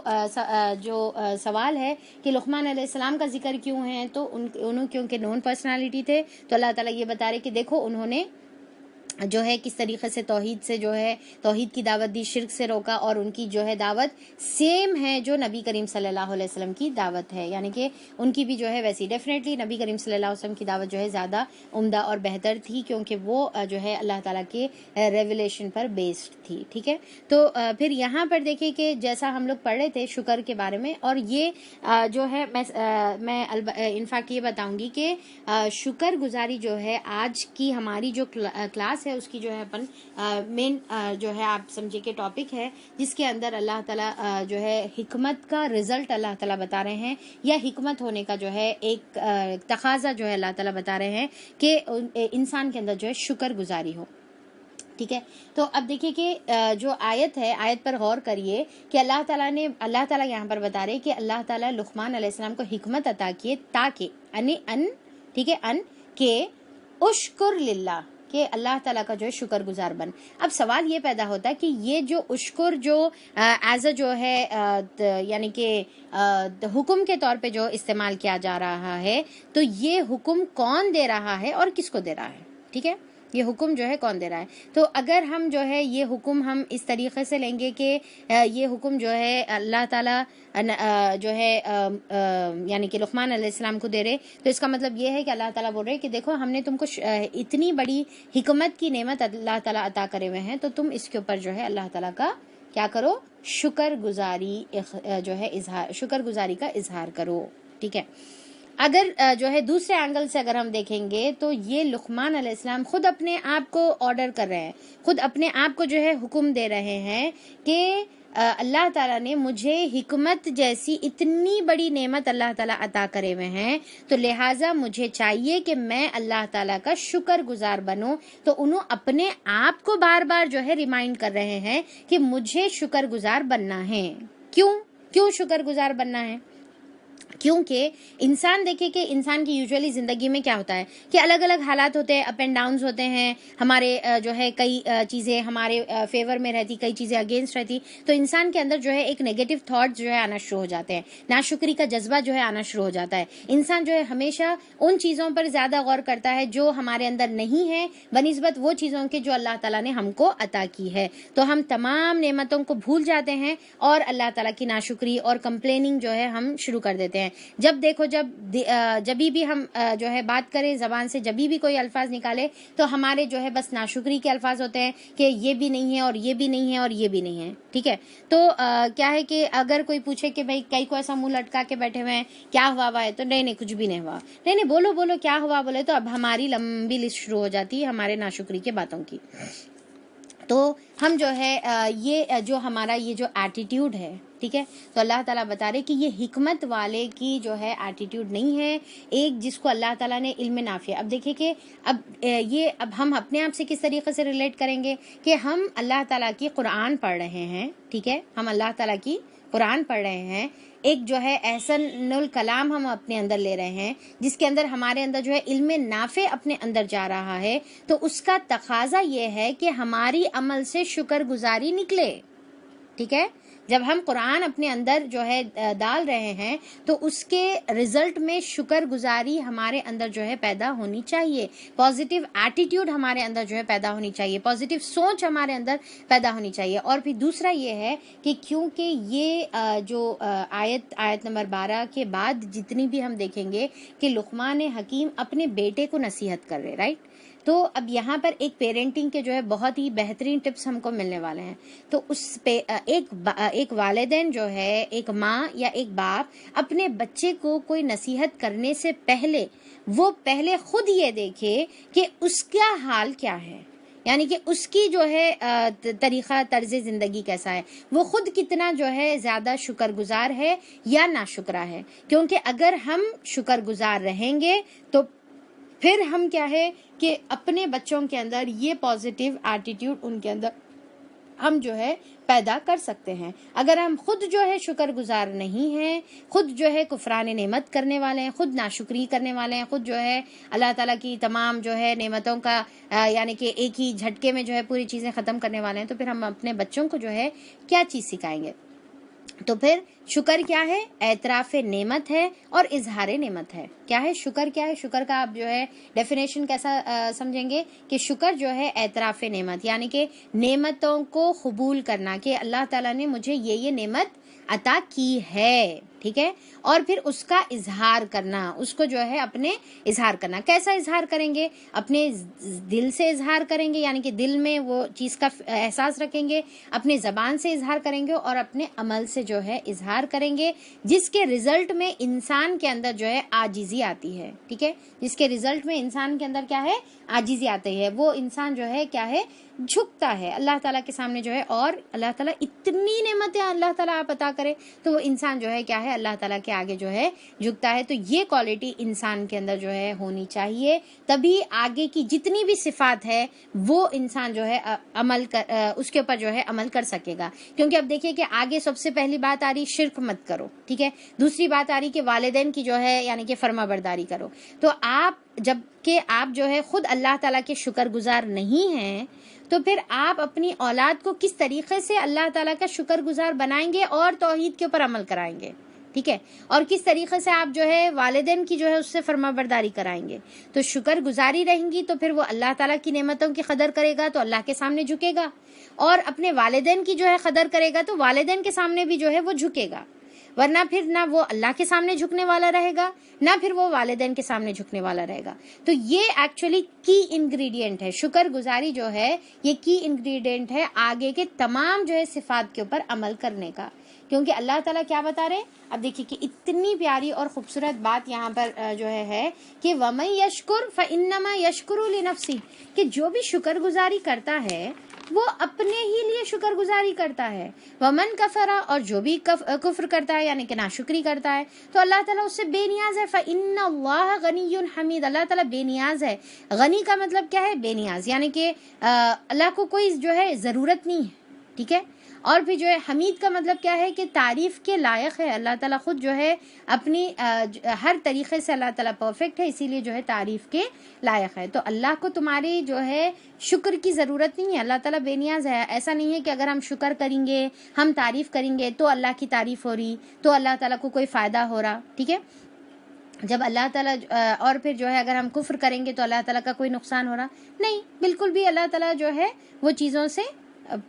Speaker 1: جو سوال ہے کہ لقمان علیہ السلام کا ذکر کیوں ہے، تو انہوں کیونکہ نون پرسنالٹی تھے، تو اللہ تعالیٰ یہ بتا رہے کہ دیکھو انہوں نے جو ہے کس طریقے سے توحید سے جو ہے توحید کی دعوت دی، شرک سے روکا، اور ان کی جو ہے دعوت سیم ہے جو نبی کریم صلی اللہ علیہ وسلم کی دعوت ہے، یعنی کہ ان کی بھی جو ہے ویسی ڈیفینیٹلی نبی کریم صلی اللہ علیہ وسلم کی دعوت جو ہے زیادہ عمدہ اور بہتر تھی، کیونکہ وہ جو ہے اللہ تعالیٰ کے ریولیشن پر بیسڈ تھی، ٹھیک ہے۔ تو پھر یہاں پر دیکھیں کہ جیسا ہم لوگ پڑھ رہے تھے شکر کے بارے میں، اور یہ جو ہے میں انفیکٹ یہ بتاؤں گی کہ شکر گزاری جو ہے آج کی ہماری جو کلاس ہے اس کی جو ہے اپن مین جو ہے آپ سمجھے کہ ٹاپک ہے، جس کے اندر اللہ تعالیٰ جو ہے حکمت کا رزلٹ اللہ تعالیٰ بتا رہے ہیں، یا حکمت ہونے کا جو ہے ایک تقاضا جو ہے اللہ تعالیٰ بتا رہے ہیں کہ انسان کے اندر جو ہے شکر گزاری ہو، ٹھیک ہے۔ تو اب دیکھیے کہ جو آیت ہے، آیت پر غور کریے کہ اللہ تعالیٰ یہاں پر بتا رہے کہ اللہ تعالیٰ لقمان علیہ السلام کو حکمت عطا کیے تاکہ ٹھیک ہے، کہ اشکر للہ، کہ اللہ تعالیٰ کا جو ہے شکر گزار بن۔ اب سوال یہ پیدا ہوتا ہے کہ یہ جو اشکر جو ایز اے جو ہے یعنی کہ حکم کے طور پہ جو استعمال کیا جا رہا ہے، تو یہ حکم کون دے رہا ہے اور کس کو دے رہا ہے، ٹھیک ہے، یہ حکم جو ہے کون دے رہا ہے۔ تو اگر ہم جو ہے یہ حکم ہم اس طریقے سے لیں گے کہ یہ حکم جو ہے اللہ تعالیٰ جو ہے یعنی کہ لقمان علیہ السلام کو دے رہے، تو اس کا مطلب یہ ہے کہ اللہ تعالیٰ بول رہے کہ دیکھو ہم نے تم کو اتنی بڑی حکمت کی نعمت اللہ تعالیٰ عطا کرے ہوئے ہیں، تو تم اس کے اوپر جو ہے اللہ تعالیٰ کا کیا کرو، شکر گزاری جو ہے شکر گزاری کا اظہار کرو، ٹھیک ہے۔ اگر جو ہے دوسرے اینگل سے اگر ہم دیکھیں گے تو یہ لقمان علیہ السلام خود اپنے آپ کو آرڈر کر رہے ہیں، خود اپنے آپ کو جو ہے حکم دے رہے ہیں کہ اللہ تعالیٰ نے مجھے حکمت جیسی اتنی بڑی نعمت اللہ تعالیٰ عطا کرے ہوئے ہیں، تو لہٰذا مجھے چاہیے کہ میں اللہ تعالیٰ کا شکر گزار بنوں۔ تو انہوں اپنے آپ کو بار بار جو ہے ریمائنڈ کر رہے ہیں کہ مجھے شکر گزار بننا ہے۔ کیوں شکر گزار بننا ہے؟ کیونکہ انسان دیکھے کہ انسان کی یوزولی زندگی میں کیا ہوتا ہے کہ الگ الگ حالات ہوتے ہیں، اپ اینڈ ڈاؤنز ہوتے ہیں، ہمارے جو ہے کئی چیزیں ہمارے فیور میں رہتی، کئی چیزیں اگینسٹ رہتی، تو انسان کے اندر جو ہے ایک نیگیٹو تھاٹ جو ہے آنا شروع ہو جاتے ہیں، ناشکری کا جذبہ جو ہے آنا شروع ہو جاتا ہے۔ انسان جو ہے ہمیشہ ان چیزوں پر زیادہ غور کرتا ہے جو ہمارے اندر نہیں ہے بنسبت وہ چیزوں کے جو اللہ تعالیٰ نے ہم کو عطا کی ہے، تو ہم تمام نعمتوں کو بھول جاتے ہیں اور اللہ تعالیٰ کی ناشکری اور کمپلیننگ جو ہے ہم شروع کر دیتے ہیں۔ جب دیکھو جبھی بھی ہم جو ہے بات کریں زبان سے، جبھی بھی کوئی الفاظ نکالے تو ہمارے جو ہے بس ناشکری کے الفاظ ہوتے ہیں کہ یہ بھی نہیں ہے اور یہ بھی نہیں ہے اور یہ بھی نہیں ہے، ٹھیک ہے۔ تو کیا ہے کہ اگر کوئی پوچھے کہ بھائی کئی کو ایسا منہ لٹکا کے بیٹھے ہوئے ہیں کیا ہوا ہے، تو نہیں کچھ بھی نہیں ہوا، نہیں بولو کیا ہوا بولے، تو اب ہماری لمبی لسٹ شروع ہو جاتی ہے ہمارے ناشکری کے باتوں کی۔ تو ہم جو ہے یہ جو ہمارا یہ جو ایٹیٹیوڈ ہے، ٹھیک ہے، تو اللہ تعالیٰ بتا رہے کہ یہ حکمت والے کی جو ہے ایٹیٹیوڈ نہیں ہے، ایک جس کو اللہ تعالیٰ نے علم نافع۔ اب دیکھیں کہ اب ہم اپنے آپ سے کس طریقے سے ریلیٹ کریں گے کہ ہم اللہ تعالیٰ کی قرآن پڑھ رہے ہیں، ٹھیک ہے، ہم اللہ تعالیٰ کی قرآن پڑھ رہے ہیں، ایک جو ہے احسن الکلام ہم اپنے اندر لے رہے ہیں جس کے اندر ہمارے اندر جو ہے علم نافع اپنے اندر جا رہا ہے، تو اس کا تقاضا یہ ہے کہ ہماری عمل سے شکر گزاری نکلے، ٹھیک ہے۔ جب ہم قرآن اپنے اندر جو ہے ڈال رہے ہیں تو اس کے رزلٹ میں شکر گزاری ہمارے اندر جو ہے پیدا ہونی چاہیے، پازیٹیو ایٹیٹیوڈ ہمارے اندر جو ہے پیدا ہونی چاہیے، پازیٹیو سوچ ہمارے اندر پیدا ہونی چاہیے۔ اور پھر دوسرا یہ ہے کہ کیونکہ یہ جو آیت نمبر 12 کے بعد جتنی بھی ہم دیکھیں گے کہ لقمان حکیم اپنے بیٹے کو نصیحت کر رہے، رائٹ، تو اب یہاں پر ایک پیرنٹنگ کے جو ہے بہت ہی بہترین ٹپس ہم کو ملنے والے ہیں۔ تو اس پہ ایک والدین جو ہے، ایک ماں یا ایک باپ اپنے بچے کو کوئی نصیحت کرنے سے پہلے وہ پہلے خود یہ دیکھے کہ اس کا حال کیا ہے، یعنی کہ اس کی جو ہے طریقہ طرز زندگی کیسا ہے، وہ خود کتنا جو ہے زیادہ شکر گزار ہے یا ناشکرا ہے۔ کیونکہ اگر ہم شکر گزار رہیں گے تو پھر ہم کیا ہے کہ اپنے بچوں کے اندر یہ پازیٹیو ایٹیٹیوڈ ان کے اندر ہم جو ہے پیدا کر سکتے ہیں۔ اگر ہم خود جو ہے شکر گزار نہیں ہیں، خود جو ہے کفران نعمت کرنے والے ہیں، خود ناشکری کرنے والے ہیں، خود جو ہے اللہ تعالیٰ کی تمام جو ہے نعمتوں کا یعنی کہ ایک ہی جھٹکے میں جو ہے پوری چیزیں ختم کرنے والے ہیں، تو پھر ہم اپنے بچوں کو جو ہے کیا چیز سکھائیں گے؟ تو پھر شکر کیا ہے؟ اعتراف نعمت ہے اور اظہار نعمت ہے۔ کیا ہے شکر؟ کیا ہے شکر کا آپ جو ہے ڈیفینیشن کیسا سمجھیں گے کہ شکر جو ہے اعتراف نعمت، یعنی کہ نعمتوں کو قبول کرنا کہ اللہ تعالیٰ نے مجھے یہ نعمت عطا کی ہے، ٹھیک ہے، اور پھر اس کا اظہار کرنا، اس کو جو ہے اپنے اظہار کرنا۔ کیسا اظہار کریں گے؟ اپنے دل سے اظہار کریں گے، یعنی کہ دل میں وہ چیز کا احساس رکھیں گے، اپنے زبان سے اظہار کریں گے اور اپنے عمل سے جو ہے اظہار کریں گے، جس کے رزلٹ میں انسان کے اندر جو ہے عاجزی آتی ہے، ٹھیک ہے، جس کے رزلٹ میں انسان کے اندر کیا ہے؟ عاجزی آتی ہے۔ وہ انسان جو ہے کیا ہے؟ جھکتا ہے اللہ تعالیٰ کے سامنے جو ہے، اور اللہ تعالیٰ اتنی نعمتیں اللہ تعالیٰ آپ عطا کرے تو وہ انسان جو ہے کیا ہے؟ اللہ تعالیٰ کے آگے جو ہے جھکتا ہے۔ تو یہ کوالٹی انسان کے اندر جو ہے ہونی چاہیے، تبھی آگے کی جتنی بھی صفات ہے وہ انسان جو ہے اس کے اوپر جو ہے عمل کر سکے گا۔ کیونکہ اب دیکھیے کہ آگے سب سے پہلی بات آ رہی شرک مت کرو، ٹھیک ہے، دوسری بات آ رہی کہ والدین کی جو ہے یعنی کہ فرما برداری کرو۔ تو آپ جب کہ آپ جو ہے خود اللہ تعالیٰ کے شکر گزار نہیں ہیں، تو پھر آپ اپنی اولاد کو کس طریقے سے اللہ تعالیٰ کا شکر گزار بنائیں گے اور توحید کے اوپر عمل کرائیں گے، ٹھیک ہے، اور کس طریقے سے آپ جو ہے والدین کی جو ہے اس سے فرما برداری کرائیں گے۔ تو شکر گزاری رہیں گی تو پھر وہ اللہ تعالیٰ کی نعمتوں کی قدر کرے گا تو اللہ کے سامنے جھکے گا، اور اپنے والدین کی جو ہے قدر کرے گا تو والدین کے سامنے بھی جو ہے وہ جھکے گا، ورنہ پھر نہ وہ اللہ کے سامنے جھکنے والا رہے گا نہ پھر وہ والدین کے سامنے جھکنے والا رہے گا۔ تو یہ ایکچولی کی انگریڈینٹ ہے، شکر گزاری جو ہے یہ کی انگریڈینٹ ہے آگے کے تمام جو ہے صفات کے اوپر عمل کرنے کا۔ کیونکہ اللہ تعالیٰ کیا بتا رہے ہیں. اب دیکھیے کہ اتنی پیاری اور خوبصورت بات یہاں پر جو ہے کہ وَمَن يَشْكُرْ فَإِنَّمَا يَشْكُرُ لِنَفْسِهِ، کہ جو بھی شکر گزاری کرتا ہے وہ اپنے ہی لیے شکر گزاری کرتا ہے. ومن کفرا، اور جو بھی کفر کرتا ہے یعنی کہ ناشکری کرتا ہے تو اللہ تعالیٰ اس سے بے نیاز ہے. فإن اللہ غنی حمید، اللہ تعالیٰ بے نیاز ہے. غنی کا مطلب کیا ہے؟ بے نیاز، یعنی کہ اللہ کو کوئی جو ہے ضرورت نہیں ہے. ٹھیک ہے. اور پھر جو ہے حمید کا مطلب کیا ہے کہ تعریف کے لائق ہے. اللہ تعالیٰ خود جو ہے اپنی ہر طریقے سے اللہ تعالیٰ پرفیکٹ ہے، اسی لیے جو ہے تعریف کے لائق ہے. تو اللہ کو تمہاری جو ہے شکر کی ضرورت نہیں ہے، اللہ تعالیٰ بے نیاز ہے. ایسا نہیں ہے کہ اگر ہم شکر کریں گے، ہم تعریف کریں گے تو اللہ کی تعریف ہو رہی، تو اللہ تعالیٰ کو کوئی فائدہ ہو رہا. ٹھیک ہے. جب اللہ تعالیٰ اور پھر جو ہے اگر ہم کفر کریں گے تو اللہ تعالیٰ کا کوئی نقصان ہو رہا نہیں، بالکل بھی. اللہ تعالیٰ جو ہے وہ چیزوں سے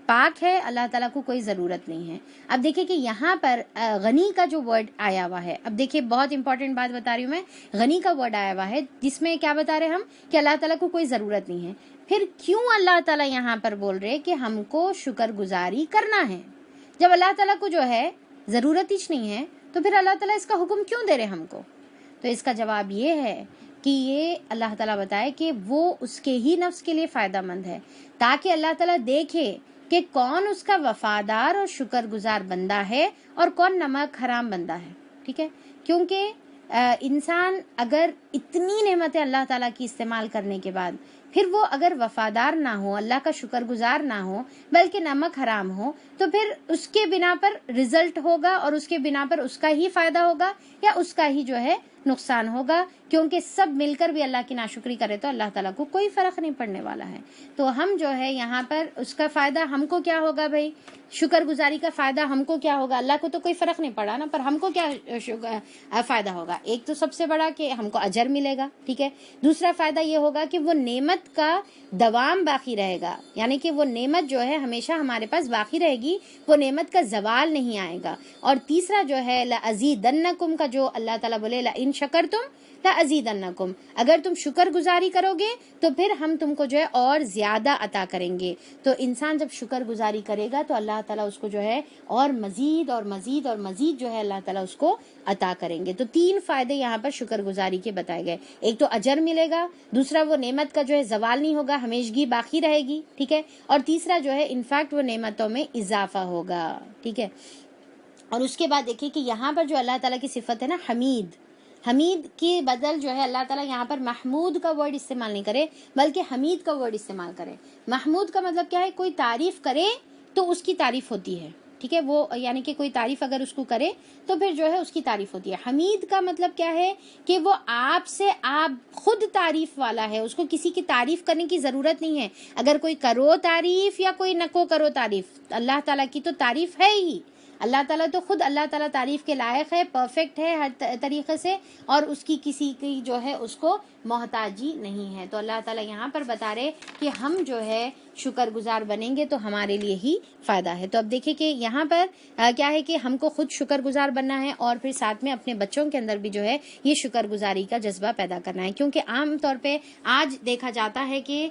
Speaker 1: پاک ہے، اللہ تعالیٰ کو کوئی ضرورت نہیں ہے. اب دیکھیں کہ یہاں پر غنی کا جو ورڈ آیا ہوا ہے، اب دیکھیں بہت امپورٹنٹ بات بتا رہی ہوں میں، غنی کا ورڈ آیا ہوا ہے جس میں کیا بتا رہے ہم کہ اللہ تعالیٰ کو کوئی ضرورت نہیں ہے. پھر کیوں اللہ تعالیٰ یہاں پر بول رہے کہ ہم کو شکر گزاری کرنا ہے؟ جب اللہ تعالیٰ کو جو ہے ضرورت ہی نہیں ہے تو پھر اللہ تعالیٰ اس کا حکم کیوں دے رہے ہم کو؟ تو اس کا جواب یہ ہے کہ یہ اللہ تعالیٰ بتائے کہ وہ اس کے ہی نفس کے لیے فائدہ مند ہے، تاکہ اللہ تعالیٰ دیکھے کہ کون اس کا وفادار اور شکر گزار بندہ ہے اور کون نمک حرام بندہ ہے. ٹھیک ہے. کیونکہ انسان اگر اتنی نعمتیں اللہ تعالیٰ کی استعمال کرنے کے بعد پھر وہ اگر وفادار نہ ہو، اللہ کا شکر گزار نہ ہو، بلکہ نمک حرام ہو، تو پھر اس کے بنا پر رزلٹ ہوگا اور اس کے بنا پر اس کا ہی فائدہ ہوگا یا اس کا ہی جو ہے نقصان ہوگا. کیونکہ سب مل کر بھی اللہ کی ناشکری کرے تو اللہ تعالیٰ کو کوئی فرق نہیں پڑنے والا ہے. تو ہم جو ہے یہاں پر اس کا فائدہ ہم کو کیا ہوگا بھائی؟ شکر گزاری کا فائدہ ہم کو کیا ہوگا؟ اللہ کو تو کوئی فرق نہیں پڑا نا، پر ہم کو کیا فائدہ ہوگا؟ ایک تو سب سے بڑا کہ ہم کو اجر ملے گا. ٹھیک ہے. دوسرا فائدہ یہ ہوگا کہ وہ نعمت کا دوام باقی رہے گا، یعنی کہ وہ نعمت جو ہے ہمیشہ ہمارے پاس باقی رہے گی، وہ نعمت کا زوال نہیں آئے گا. اور تیسرا جو ہے لَأَزِيدَنَّكُمْ کا جو اللہ تعالیٰ بولے لَإِن شَكَرْتُمْ لَأَزِيدَنَّكُمْ، اگر تم شکر گزاری کرو گے تو پھر ہم تم کو جو ہے اور زیادہ عطا کریں گے. تو انسان جب شکر گزاری کرے گا تو اللہ تعالیٰ اس کو جو ہے اور مزید اور مزید اور مزید جو ہے اللہ تعالیٰ اس کو عطا کریں گے. تو 3 فائدے یہاں پر شکر گزاری کے بتائے گئے. ایک تو اجر ملے گا، دوسرا وہ نعمت کا جو ہے زوال نہیں ہوگا، ہمیشگی باقی رہے گی. ٹھیک ہے. اور تیسرا جو ہے انفیکٹ وہ نعمتوں میں اضافہ ہوگا. ٹھیک ہے. اور اس کے بعد دیکھیے کہ یہاں پر جو اللہ تعالیٰ کی صفت ہے نا حمید کے بدل جو ہے اللہ تعالیٰ یہاں پر محمود کا ورڈ استعمال نہیں کرے بلکہ حمید کا ورڈ استعمال کرے. محمود کا مطلب کیا ہے؟ کوئی تعریف کرے تو اس کی تعریف ہوتی ہے. ٹھیک ہے. وہ یعنی کہ کوئی تعریف اگر اس کو کرے تو پھر جو ہے اس کی تعریف ہوتی ہے. حمید کا مطلب کیا ہے کہ وہ آپ سے آپ خود تعریف والا ہے، اس کو کسی کی تعریف کرنے کی ضرورت نہیں ہے. اگر کوئی کرو تعریف یا کوئی نہ کرو تعریف، اللہ تعالیٰ کی تو تعریف ہے ہی. اللہ تعالیٰ تو خود اللہ تعالیٰ تعریف کے لائق ہے، پرفیکٹ ہے ہر طریقے سے، اور اس کی کسی کی جو ہے اس کو محتاجی نہیں ہے. تو اللہ تعالیٰ یہاں پر بتا رہے کہ ہم جو ہے شکر گزار بنیں گے تو ہمارے لیے ہی فائدہ ہے. تو اب دیکھیں کہ یہاں پر کیا ہے کہ ہم کو خود شکر گزار بننا ہے اور پھر ساتھ میں اپنے بچوں کے اندر بھی جو ہے یہ شکر گزاری کا جذبہ پیدا کرنا ہے. کیونکہ عام طور پہ آج دیکھا جاتا ہے کہ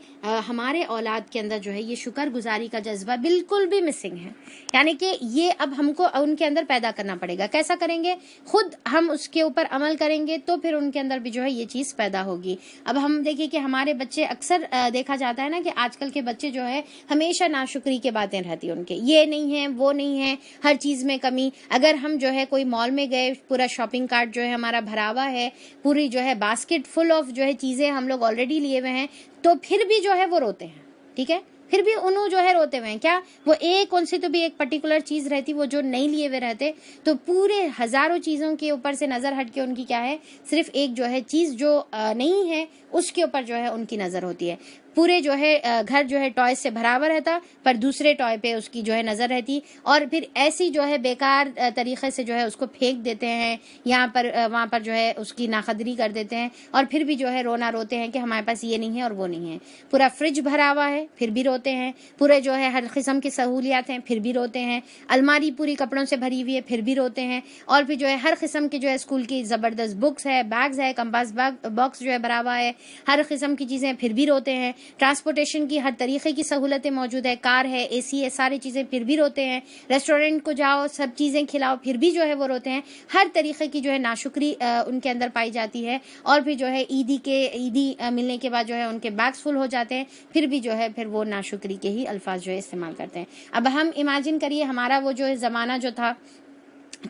Speaker 1: ہمارے اولاد کے اندر جو ہے یہ شکر گزاری کا جذبہ بالکل بھی مسنگ ہے. یعنی کہ یہ اب ہم کو ان کے اندر پیدا کرنا پڑے گا. کیسا کریں گے؟ خود ہم اس کے اوپر عمل کریں گے تو پھر ان کے اندر بھی جو ہے یہ چیز پیدا ہوگی. اب ہم دیکھیں کہ ہمارے بچے اکثر دیکھا جاتا ہے نا کہ آج کل کے بچے جو ہے ہمیشہ ناشکری کی باتیں رہتی ان کے، یہ نہیں ہے وہ نہیں ہے، ہر چیز میں کمی. اگر ہم جو ہے کوئی مال میں گئے، پورا شاپنگ کارٹ جو ہے ہمارا بھرا ہوا ہے، پوری جو ہے باسکٹ فل آف جو ہے چیزیں ہم لوگ آلریڈی لیے ہوئے ہیں، تو پھر بھی جو ہے وہ روتے ہیں. ٹھیک ہے. پھر بھی انہوں جو ہے روتے ہوئے ہیں. کیا وہ ایک ان سے تو بھی ایک پرٹیکولر چیز رہتی وہ جو نہیں لیے ہوئے رہتے، تو پورے ہزاروں چیزوں کے اوپر سے نظر ہٹ کے ان کی کیا ہے، صرف ایک جو ہے چیز جو نہیں ہے اس کے اوپر جو ہے ان کی نظر ہوتی ہے. پورے جو ہے گھر جو ہے ٹوائز سے بھرا ہوا رہتا، پر دوسرے ٹوائے پہ اس کی جو ہے نظر رہتی، اور پھر ایسی جو ہے بیکار طریقے سے جو ہے اس کو پھینک دیتے ہیں، یہاں پر وہاں پر جو ہے اس کی ناقدری کر دیتے ہیں، اور پھر بھی جو ہے رونا روتے ہیں کہ ہمارے پاس یہ نہیں ہے اور وہ نہیں ہے. پورا فریج بھرا ہوا ہے پھر بھی روتے ہیں، پورے جو ہے ہر قسم کی سہولیات ہیں پھر بھی روتے ہیں، الماری پوری کپڑوں سے بھری ہوئی ہے پھر بھی روتے ہیں، اور پھر جو ہے ہر قسم کی جو ہے اسکول کی زبردست بکس ہے، بیگز ہے، کمپاس باکس جو ہے بھرا ہوا ہے، ہر قسم کی چیزیں پھر بھی روتے ہیں. ٹرانسپورٹیشن کی ہر طریقے کی سہولتیں موجود ہے, کار ہے, اے سی ہے, ساری چیزیں, پھر بھی روتے ہیں. ریسٹورینٹ کو جاؤ, سب چیزیں کھلاؤ, پھر بھی جو ہے وہ روتے ہیں. ہر طریقے کی جو ہے ناشکری ان کے اندر پائی جاتی ہے. اور پھر جو ہے عیدی ملنے کے بعد جو ہے ان کے بیگس فل ہو جاتے ہیں, پھر بھی جو ہے پھر وہ ناشکری کے ہی الفاظ جو ہے استعمال کرتے ہیں. اب ہم امیجن کریے ہمارا وہ جو زمانہ جو تھا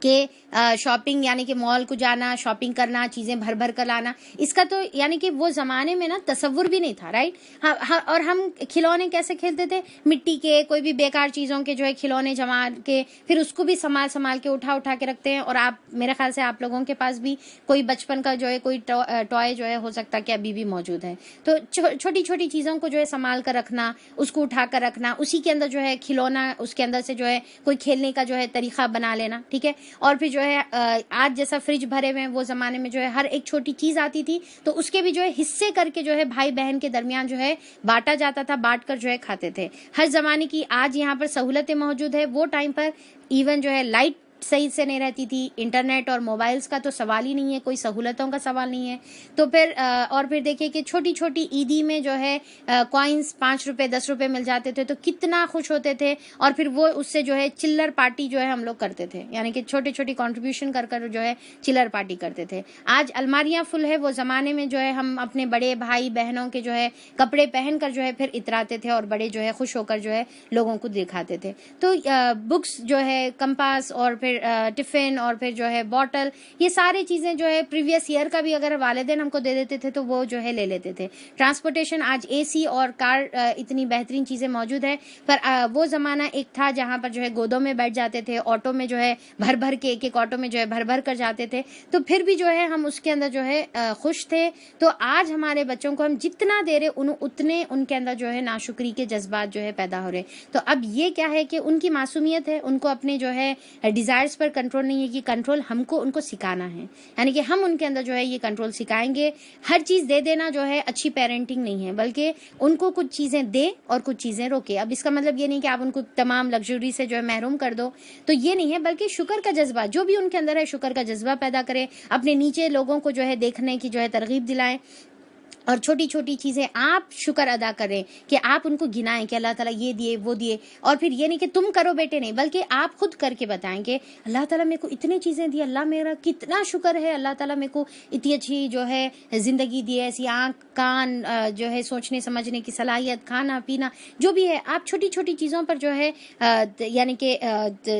Speaker 1: کہ شاپنگ یعنی کہ مال کو جانا, شاپنگ کرنا, چیزیں بھر بھر کر لانا, اس کا تو یعنی کہ وہ زمانے میں نا تصور بھی نہیں تھا, رائٹ. اور ہم کھلونے کیسے کھیلتے تھے, مٹی کے کوئی بھی بیکار چیزوں کے جو ہے کھلونے جما کے پھر اس کو بھی سنبھال کے اٹھا کے رکھتے ہیں. اور آپ میرے خیال سے آپ لوگوں کے پاس بھی کوئی بچپن کا جو ہے کوئی ٹوائے جو ہے ہو سکتا ہے کہ ابھی بھی موجود ہے. تو چھوٹی چھوٹی چیزوں کو جو ہے سنبھال کر رکھنا, اس کو اٹھا کر رکھنا, اسی کے اندر جو ہے کھلونا, اس کے اندر سے جو ہے کوئی کھیلنے کا جو ہے طریقہ بنا لینا, ٹھیک ہے. اور پھر جو ہے آج جیسا فریج بھرے ہوئے ہیں, وہ زمانے میں جو ہے ہر ایک چھوٹی چیز آتی تھی تو اس کے بھی جو ہے حصے کر کے جو ہے بھائی بہن کے درمیان جو ہے بانٹا جاتا تھا, بانٹ کر جو ہے کھاتے تھے. ہر زمانے کی آج یہاں پر سہولتیں موجود ہے, وہ ٹائم پر ایون جو ہے لائٹ صحیح سے نہیں رہتی تھی, انٹرنیٹ اور موبائلز کا تو سوال ہی نہیں ہے, کوئی سہولتوں کا سوال نہیں ہے. تو پھر اور پھر دیکھیے کہ چھوٹی چھوٹی عیدی میں جو ہے کوائنس 5 روپے 10 روپے مل جاتے تھے تو کتنا خوش ہوتے تھے. اور پھر وہ اس سے جو ہے چلر پارٹی جو ہے ہم لوگ کرتے تھے, یعنی کہ چھوٹی چھوٹی کنٹریبیوشن کر جو ہے چلر پارٹی کرتے تھے. آج الماریاں فل ہے, وہ زمانے میں جو ہے ہم اپنے بڑے بھائی بہنوں کے جو ہے کپڑے پہن کر جو ہے پھر اتراتے تھے اور بڑے جو ہے خوش ہو کر جو ہے لوگوں کو دکھاتے تھے. تو بکس جو ہے, کمپاس, اور پھر ٹفن, اور پھر جو ہے بوٹل, یہ ساری چیزیں جو ہے پریویس ایئر کا بھی اگر والدین ہم کو دے دیتے تھے تو وہ جو ہے لے لیتے تھے. ٹرانسپورٹیشن آج اے سی اور کار اتنی بہترین چیزیں موجود ہیں, پر وہ زمانہ ایک تھا جہاں پر جو ہے گودوں میں بیٹھ جاتے تھے, آٹو میں جو ہے بھر بھر کے ایک آٹو میں جو ہے بھر بھر کر جاتے تھے, تو پھر بھی جو ہے ہم اس کے اندر جو ہے خوش تھے. تو آج ہمارے بچوں کو ہم جتنا دے رہے اتنے ان کے اندر جو ہے ناشکری کے جذبات جو ہے پیدا ہو رہے. تو اب یہ کیا ہے کہ ان کی معصومیت ہے, ان کو اپنے جو ہے ڈیزائرز پر کنٹرول نہیں ہے, کہ کنٹرول ہم کو ان کو سکھانا ہے, یعنی کہ ہم ان کے اندر جو ہے یہ کنٹرول سکھائیں گے. ہر چیز دے دینا جو ہے اچھی پیرنٹنگ نہیں ہے, بلکہ ان کو کچھ چیزیں دے اور کچھ چیزیں روکے. اب اس کا مطلب یہ نہیں کہ آپ ان کو تمام لگژری سے جو ہے محروم کر دو, تو یہ نہیں ہے, بلکہ شکر کا جذبہ جو بھی ان کے اندر ہے, شکر کا جذبہ پیدا کرے, اپنے نیچے لوگوں کو جو ہے دیکھنے کی جو ہے ترغیب دلائیں, اور چھوٹی چھوٹی چیزیں آپ شکر ادا کریں کہ آپ ان کو گنائیں کہ اللہ تعالیٰ یہ دیے وہ دیے. اور پھر یہ نہیں کہ تم کرو بیٹے, نہیں, بلکہ آپ خود کر کے بتائیں کہ اللہ تعالیٰ میرے کو اتنی چیزیں دی, اللہ میرا کتنا شکر ہے, اللہ تعالیٰ میرے کو اتنی اچھی جو ہے زندگی دی ہے, ایسی آنکھ کان جو ہے سوچنے سمجھنے کی صلاحیت, کھانا پینا جو بھی ہے, آپ چھوٹی چھوٹی چیزوں پر جو ہے یعنی کہ